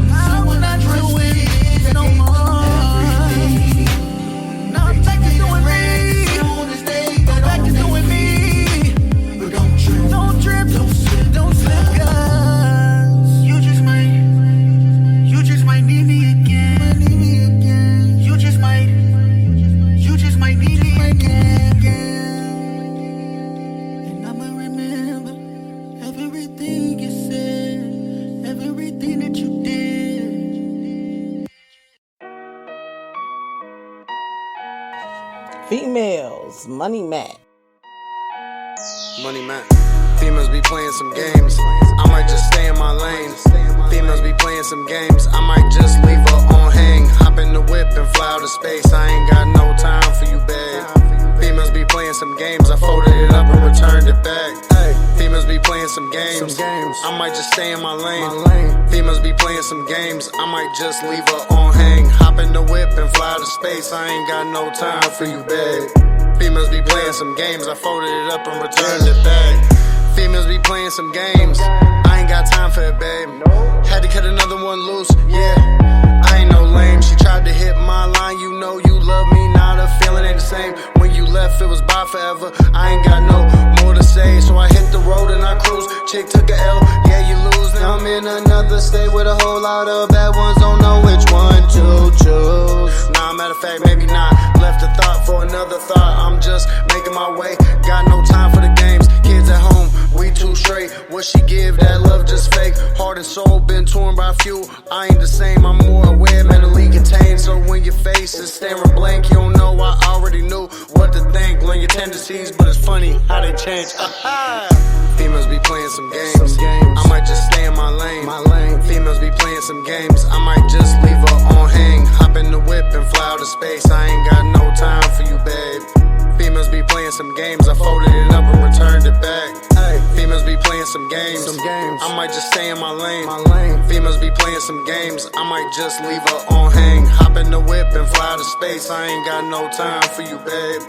Someone I trust with no more. Now I'm back to doing me. Back to doing me. But don't trip, don't slip, don't slip, cause you just might need me again. You just might need me again. And I'ma remember everything you said, everything that you did. Females, Money Mac. Money man. Females be playing some games. I might just stay in my lane. Females be playing some games. I might just leave her on hang. Hop in the whip and fly out of space. I ain't got no time for you, babe. Females be playing some games. I folded it up and returned it back. Females be playing some games. I might just stay in my lane. Females be playing some games. I might just leave her on hang. Hop in the whip and fly out of space. I ain't got no time for you, babe. Females be playing some games. I folded it up and returned it back. Females be playing some games. I ain't got time for it, babe. Had to cut another one loose, yeah. I ain't no lame. She tried to hit my line. You know you love me, now the feeling ain't the same. When you left, it was bye forever. I ain't got no more to say, so I hit the road and I cruise. Chick took a L, yeah, you lose. Now I'm in another state with a whole lot of bad ones. Don't know which one to choose. Nah, matter of fact, maybe not. Left a thought for another thought. I'm just making my way. Got no time for the games. Kids at home, we too straight. What she give, that love just fake. Heart and soul been torn by few. I ain't the same, I'm more aware, mentally contained. So when your face is staring blank, you don't know, I already knew what to think. Learn your tendencies, but it's funny how they change. Females be playing some games. I might just stay in my lane. Females be playing some games. I might just leave her on hang. Hop in the whip and fly out of space. I ain't got no time for you, babe. Females be playing some games. I folded it up and returned it back. Females be playing some games. I might just stay in my lane. Females be playing some games. I might just leave her on hang. Hop in the whip and fly out of space. I ain't got no time for you, babe.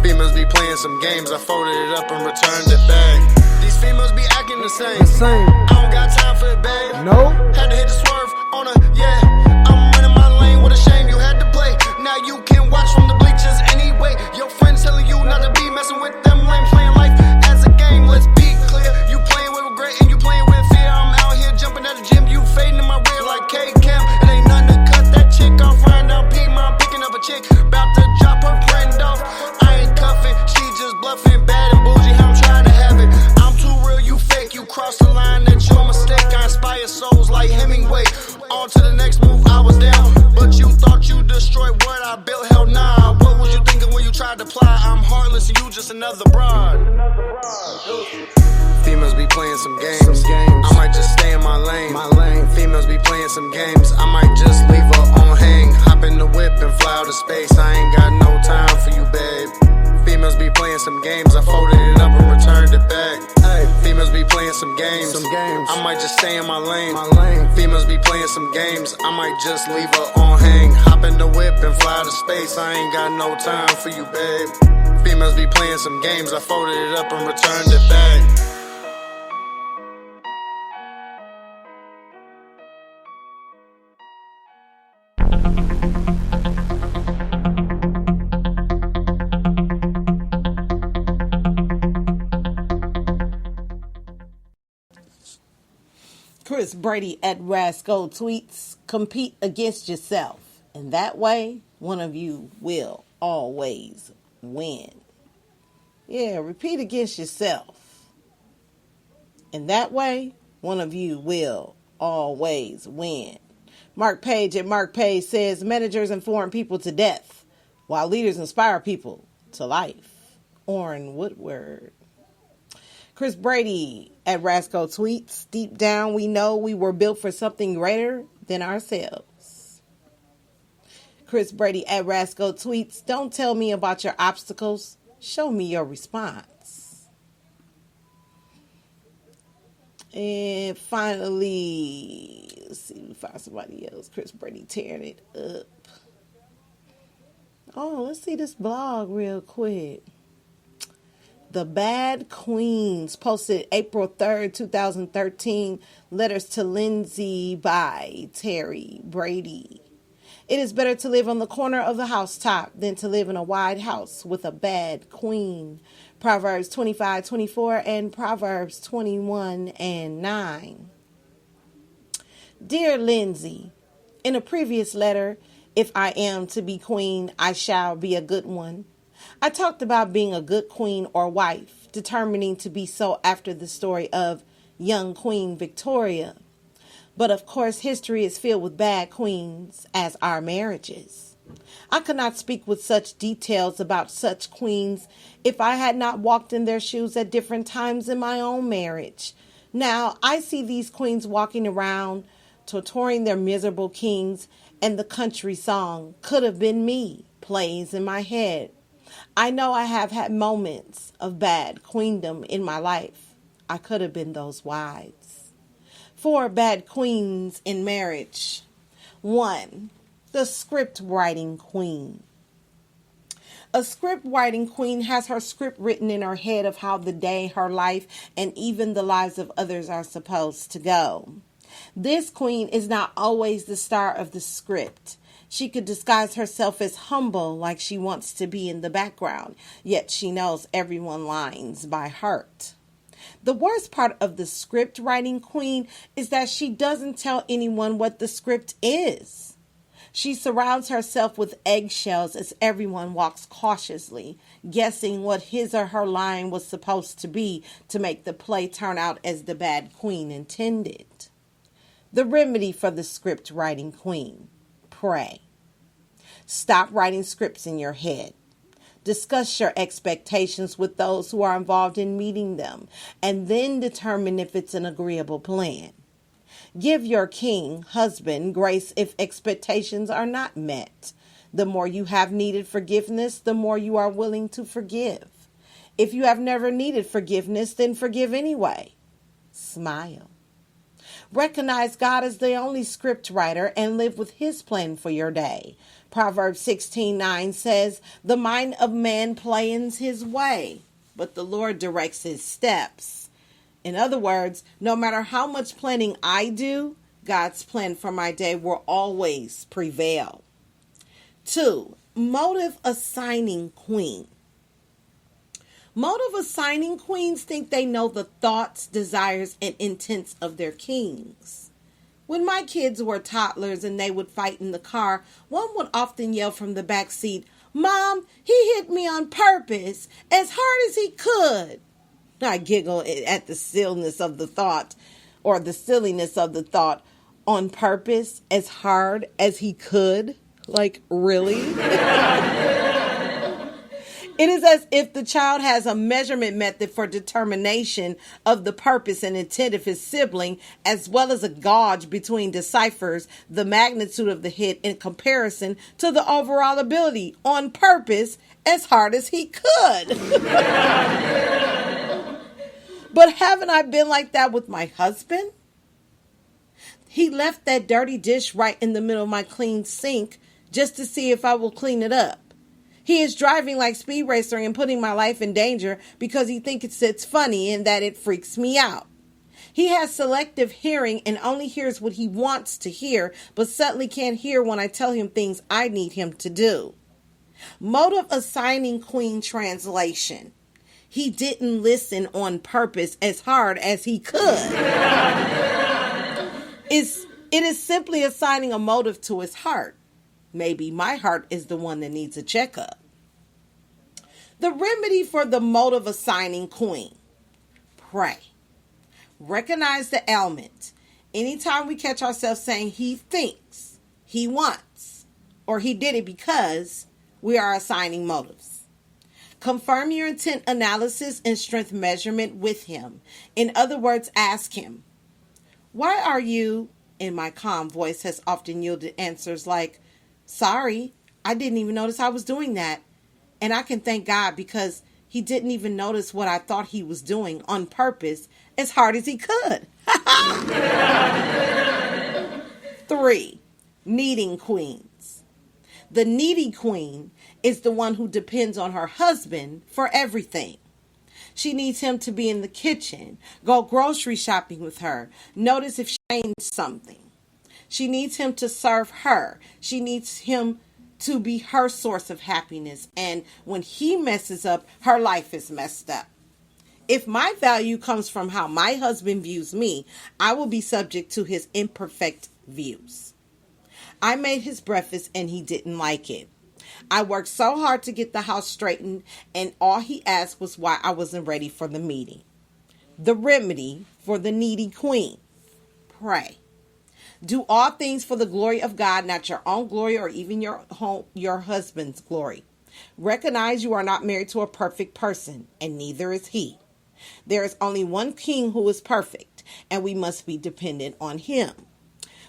Females be playing some games. I folded it up and returned it back. These females be acting the same. I don't got time for it, babe. No. Had to hit the swerve on her, yeah. I'm running my lane, what a shame you had to play. Now you can watch from the bleachers anyway. Your friends telling you not to be messing with them lame, playing life as a game. Let's be clear, you playing with regret and you playing with fear. I'm out here jumping at the gym, you fading in my rear like K-Cam. It ain't nothing to cut that chick off, riding down P-Mom, picking up a chick, about to drop her friend off. I ain't cuffing, she just bluffing, bad and bougie, I'm trying to have it. I'm too real, you fake, you cross the line, that's your mistake. I inspire souls like Hemingway. On to the next move, I was down, but you thought you destroyed what I built, hell nah. What was you thinking when you tried to apply? I'm heartless and you just another broad. Females be playing some games. I might just stay in my lane. Females be playing some games. I might just leave her on hang. Hop in the whip and fly out of space. I ain't got no time for you, babe. Females be playing some games. I folded it up and returned it back. Females be playing some games. I might just stay in my lane. Females be playing some games. I might just leave her on hang. Hop in the whip and fly out of space. I ain't got no time for you, babe. Females be playing some games. I folded it up and returned it back. Chris Brady at Rasco tweets, compete against yourself. And that way, one of you will always win. Yeah, repeat against yourself. And that way, one of you will always win. Mark Page at Mark Page says, managers inform people to death, while leaders inspire people to life. Orrin Woodward. Chris Brady at Rasco tweets, deep down we know we were built for something greater than ourselves. Chris Brady at Rasco tweets, don't tell me about your obstacles, show me your response. And finally, let's see if we find somebody else. Chris Brady tearing it up. Oh, let's see this blog real quick. The Bad Queens posted April 3rd, 2013, letters to Lindsay by Terry Brady. It is better to live on the corner of the housetop than to live in a wide house with a bad queen. Proverbs 25:24 and Proverbs 21:9. Dear Lindsay, in a previous letter, if I am to be queen, I shall be a good one. I talked about being a good queen or wife, determining to be so after the story of young Queen Victoria. But of course, history is filled with bad queens, as are marriages. I could not speak with such details about such queens if I had not walked in their shoes at different times in my own marriage. Now, I see these queens walking around, torturing their miserable kings, and the country song, Could Have Been Me, plays in my head. I know I have had moments of bad queendom in my life. I could have been those wives. 4 bad queens in marriage. 1. The script writing queen. A script writing queen has her script written in her head of how the day, her life, and even the lives of others are supposed to go. This queen is not always the star of the script. She could disguise herself as humble like she wants to be in the background, yet she knows everyone's lines by heart. The worst part of the script writing queen is that she doesn't tell anyone what the script is. She surrounds herself with eggshells as everyone walks cautiously, guessing what his or her line was supposed to be to make the play turn out as the bad queen intended. The remedy for the script writing queen. Pray. Stop writing scripts in your head. Discuss your expectations with those who are involved in meeting them, and then determine if it's an agreeable plan. Give your king, husband, grace if expectations are not met. The more you have needed forgiveness, the more you are willing to forgive. If you have never needed forgiveness, then forgive anyway. Smile. Recognize God as the only script writer and live with his plan for your day. Proverbs 16:9 says, the mind of man plans his way, but the Lord directs his steps. In other words, no matter how much planning I do, God's plan for my day will always prevail. 2. Motive assigning queen. Motive assigning queens think they know the thoughts, desires, and intents of their kings. When my kids were toddlers and they would fight in the car, one would often yell from the back seat, Mom, he hit me on purpose, as hard as he could. I giggle at the silliness of the thought, on purpose, as hard as he could. Like, really? It is as if the child has a measurement method for determination of the purpose and intent of his sibling, as well as a gauge between deciphers the magnitude of the hit in comparison to the overall ability, on purpose, as hard as he could. But haven't I been like that with my husband? He left that dirty dish right in the middle of my clean sink just to see if I will clean it up. He is driving like Speed Racer and putting my life in danger because he thinks it's funny and that it freaks me out. He has selective hearing and only hears what he wants to hear, but suddenly can't hear when I tell him things I need him to do. Motive assigning queen translation. He didn't listen on purpose as hard as he could. It is simply assigning a motive to his heart. Maybe my heart is the one that needs a checkup. The remedy for the motive assigning queen. Pray. Recognize the ailment. Anytime we catch ourselves saying he thinks, he wants, or he did it because, we are assigning motives. Confirm your intent analysis and strength measurement with him. In other words, ask him, why are you, in my calm voice has often yielded answers like, sorry, I didn't even notice I was doing that. And I can thank God because he didn't even notice what I thought he was doing on purpose as hard as he could. 3, needing queens. The needy queen is the one who depends on her husband for everything. She needs him to be in the kitchen, go grocery shopping with her, notice if she changed something. She needs him to serve her. She needs him to be her source of happiness. And when he messes up, her life is messed up. If my value comes from how my husband views me, I will be subject to his imperfect views. I made his breakfast and he didn't like it. I worked so hard to get the house straightened, and all he asked was why I wasn't ready for the meeting. The remedy for the needy queen: pray. Do all things for the glory of God, not your own glory or even your husband's glory. Recognize you are not married to a perfect person, and neither is he. There is only one king who is perfect, and we must be dependent on him.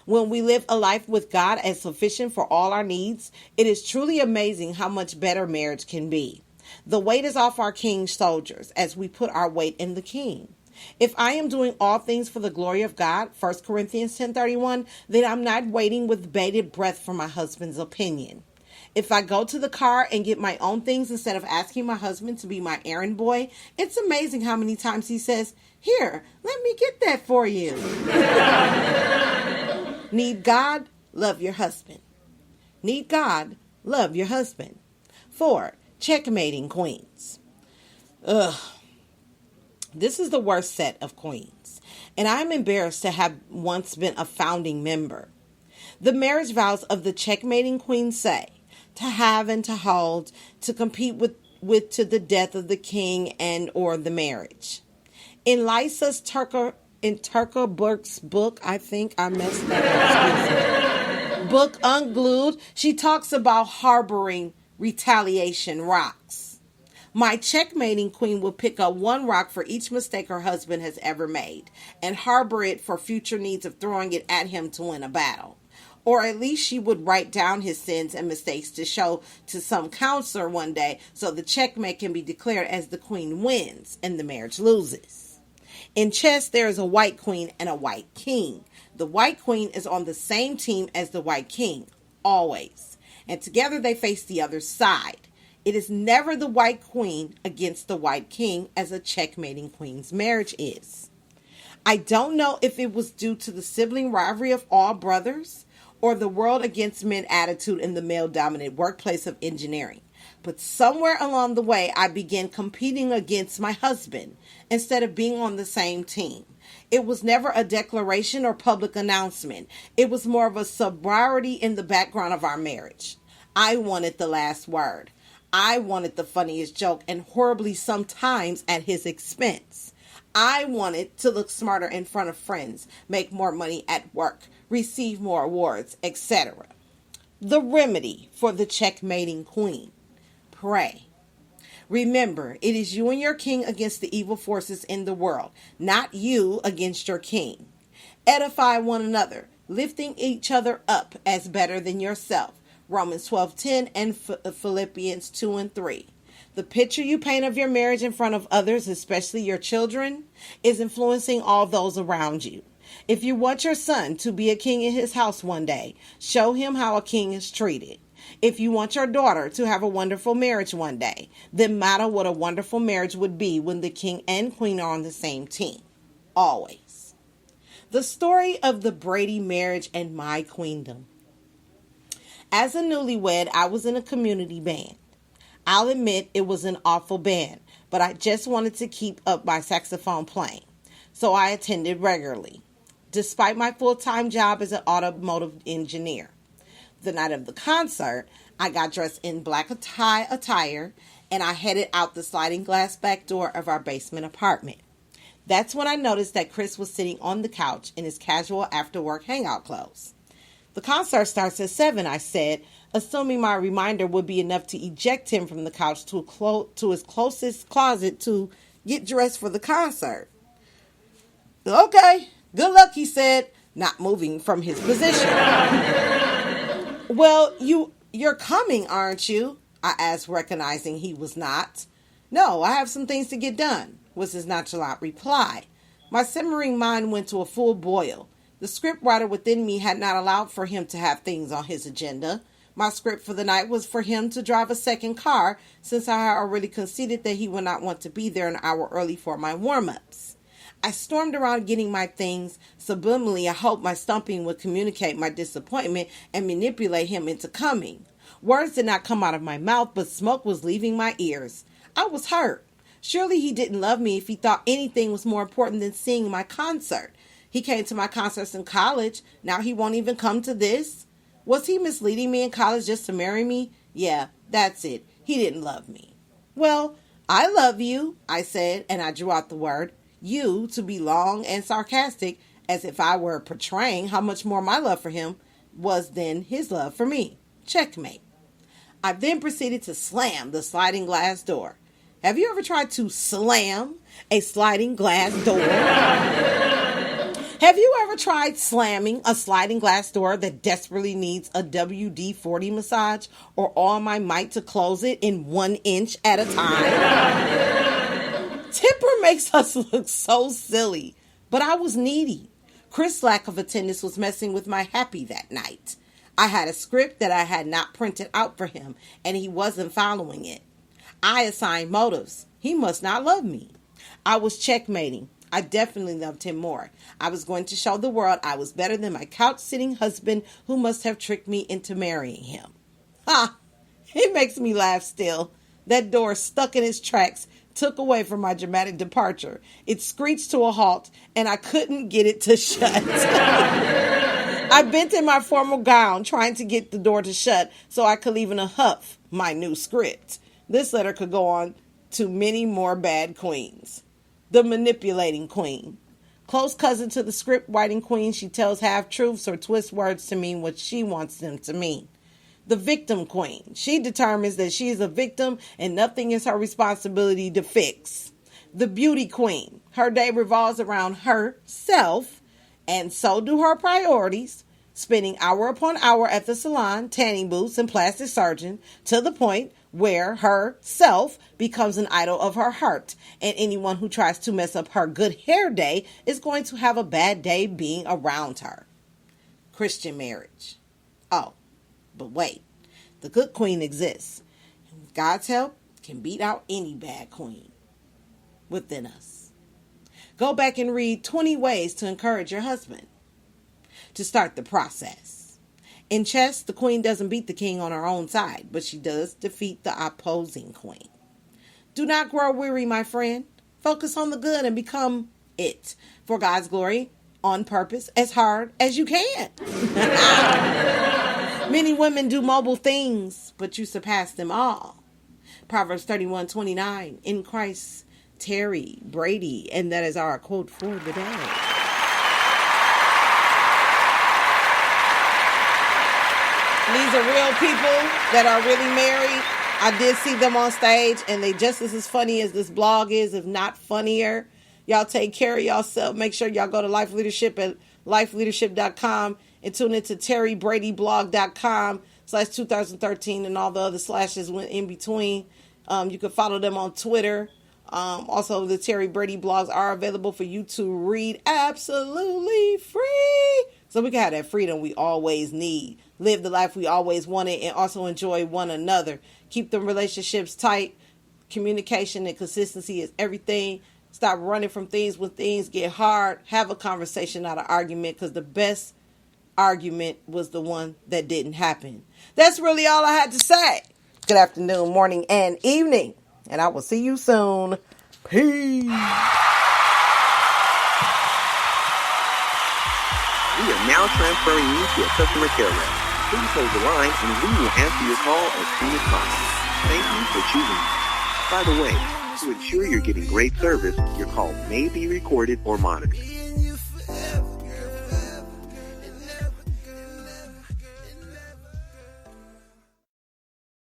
When we live a life with God as sufficient for all our needs, it is truly amazing how much better marriage can be. The weight is off our king's shoulders as we put our weight in the king. If I am doing all things for the glory of God, 1 Corinthians 10:31, then I'm not waiting with bated breath for my husband's opinion. If I go to the car and get my own things instead of asking my husband to be my errand boy, it's amazing how many times he says, "Here, let me get that for you." Need God? Love your husband. Need God? Love your husband. 4, checkmating queens. This is the worst set of queens, and I'm embarrassed to have once been a founding member. The marriage vows of the checkmating queen say, to have and to hold, to compete with to the death of the king and or the marriage. In Lysa's Turka Burke's book, I think I messed that up, book Unglued, she talks about harboring retaliation rocks. My checkmating queen will pick up one rock for each mistake her husband has ever made and harbor it for future needs of throwing it at him to win a battle. Or at least she would write down his sins and mistakes to show to some counselor one day so the checkmate can be declared as the queen wins and the marriage loses. In chess, there is a white queen and a white king. The white queen is on the same team as the white king, always. And together they face the other side. It is never the white queen against the white king as a checkmating queen's marriage is. I don't know if it was due to the sibling rivalry of all brothers or the world against men attitude in the male-dominated workplace of engineering. But somewhere along the way, I began competing against my husband instead of being on the same team. It was never a declaration or public announcement. It was more of a sobriety in the background of our marriage. I wanted the last word. I wanted the funniest joke, and horribly sometimes at his expense. I wanted to look smarter in front of friends, make more money at work, receive more awards, etc. The remedy for the checkmating queen: pray. Remember, it is you and your king against the evil forces in the world, not you against your king. Edify one another, lifting each other up as better than yourself. Romans 12:10 and Philippians 2:3. The picture you paint of your marriage in front of others, especially your children, is influencing all those around you. If you want your son to be a king in his house one day, show him how a king is treated. If you want your daughter to have a wonderful marriage one day, then model what a wonderful marriage would be when the king and queen are on the same team. Always. The story of the Brady marriage and my queendom. As a newlywed, I was in a community band. I'll admit it was an awful band, but I just wanted to keep up my saxophone playing, so I attended regularly, despite my full-time job as an automotive engineer. The night of the concert, I got dressed in black attire, and I headed out the sliding glass back door of our basement apartment. That's when I noticed that Chris was sitting on the couch in his casual after-work hangout clothes. The concert starts at 7, I said, assuming my reminder would be enough to eject him from the couch to his closest closet to get dressed for the concert. Okay, good luck, he said, not moving from his position. Well, you're coming, aren't you? I asked, recognizing he was not. No, I have some things to get done, was his nonchalant reply. My simmering mind went to a full boil. The scriptwriter within me had not allowed for him to have things on his agenda. My script for the night was for him to drive a second car, since I had already conceded that he would not want to be there an hour early for my warm-ups. I stormed around getting my things. Subliminally, I hoped my stumping would communicate my disappointment and manipulate him into coming. Words did not come out of my mouth, but smoke was leaving my ears. I was hurt. Surely he didn't love me if he thought anything was more important than seeing my concert. He came to my concerts in college. Now he won't even come to this? Was he misleading me in college just to marry me? Yeah, that's it. He didn't love me. Well, I love you, I said, and I drew out the word you to be long and sarcastic, as if I were portraying how much more my love for him was than his love for me. Checkmate. I then proceeded to slam the sliding glass door. Have you ever tried to slam a sliding glass door? Have you ever tried slamming a sliding glass door that desperately needs a WD-40 massage or all my might to close it in 1 inch at a time? Tipper makes us look so silly, but I was needy. Chris' lack of attendance was messing with my happy that night. I had a script that I had not printed out for him, and he wasn't following it. I assigned motives. He must not love me. I was checkmating. I definitely loved him more. I was going to show the world I was better than my couch-sitting husband who must have tricked me into marrying him. Ha! It makes me laugh still. That door stuck in its tracks took away from my dramatic departure. It screeched to a halt, and I couldn't get it to shut. I bent in my formal gown, trying to get the door to shut so I could leave in a huff my new script. This letter could go on to many more bad queens. The manipulating queen. Close cousin to the script writing queen, she tells half-truths or twists words to mean what she wants them to mean. The victim queen. She determines that she is a victim and nothing is her responsibility to fix. The beauty queen. Her day revolves around herself, and so do her priorities. Spending hour upon hour at the salon, tanning booths, and plastic surgeon, to the point where herself becomes an idol of her heart, and anyone who tries to mess up her good hair day is going to have a bad day being around her. Christian marriage. Oh, but wait, the good queen exists, and with God's help, can beat out any bad queen within us. Go back and read 20 ways to encourage your husband to start the process. In chess, the queen doesn't beat the king on her own side, but she does defeat the opposing queen. Do not grow weary, my friend. Focus on the good and become it for God's glory on purpose as hard as you can. Many women do mobile things, but you surpass them all. Proverbs 31:29, in Christ, Terry Brady, and that is our quote for the day. These are real people that are really married. I did see them on stage, and they just as funny as this blog is, if not funnier. Y'all take care of yourself. Make sure y'all go to Life Leadership at lifeleadership.com and tune into terrybradyblog.com/2013 and all the other slashes went in between. You can follow them on Twitter. Also, the Terry Brady blogs are available for you to read absolutely free. So we can have that freedom we always need. Live the life we always wanted and also enjoy one another. Keep them relationships tight. Communication and consistency is everything. Stop running from things when things get hard. Have a conversation, not an argument, because the best argument was the one that didn't happen. That's really all I had to say. Good afternoon, morning, and evening. And I will see you soon. Peace. We are now transferring you to a customer care rep. Please hold the line and we will answer your call as soon as possible. Thank you for choosing. By the way, To ensure you're getting great service, your call may be recorded or monitored.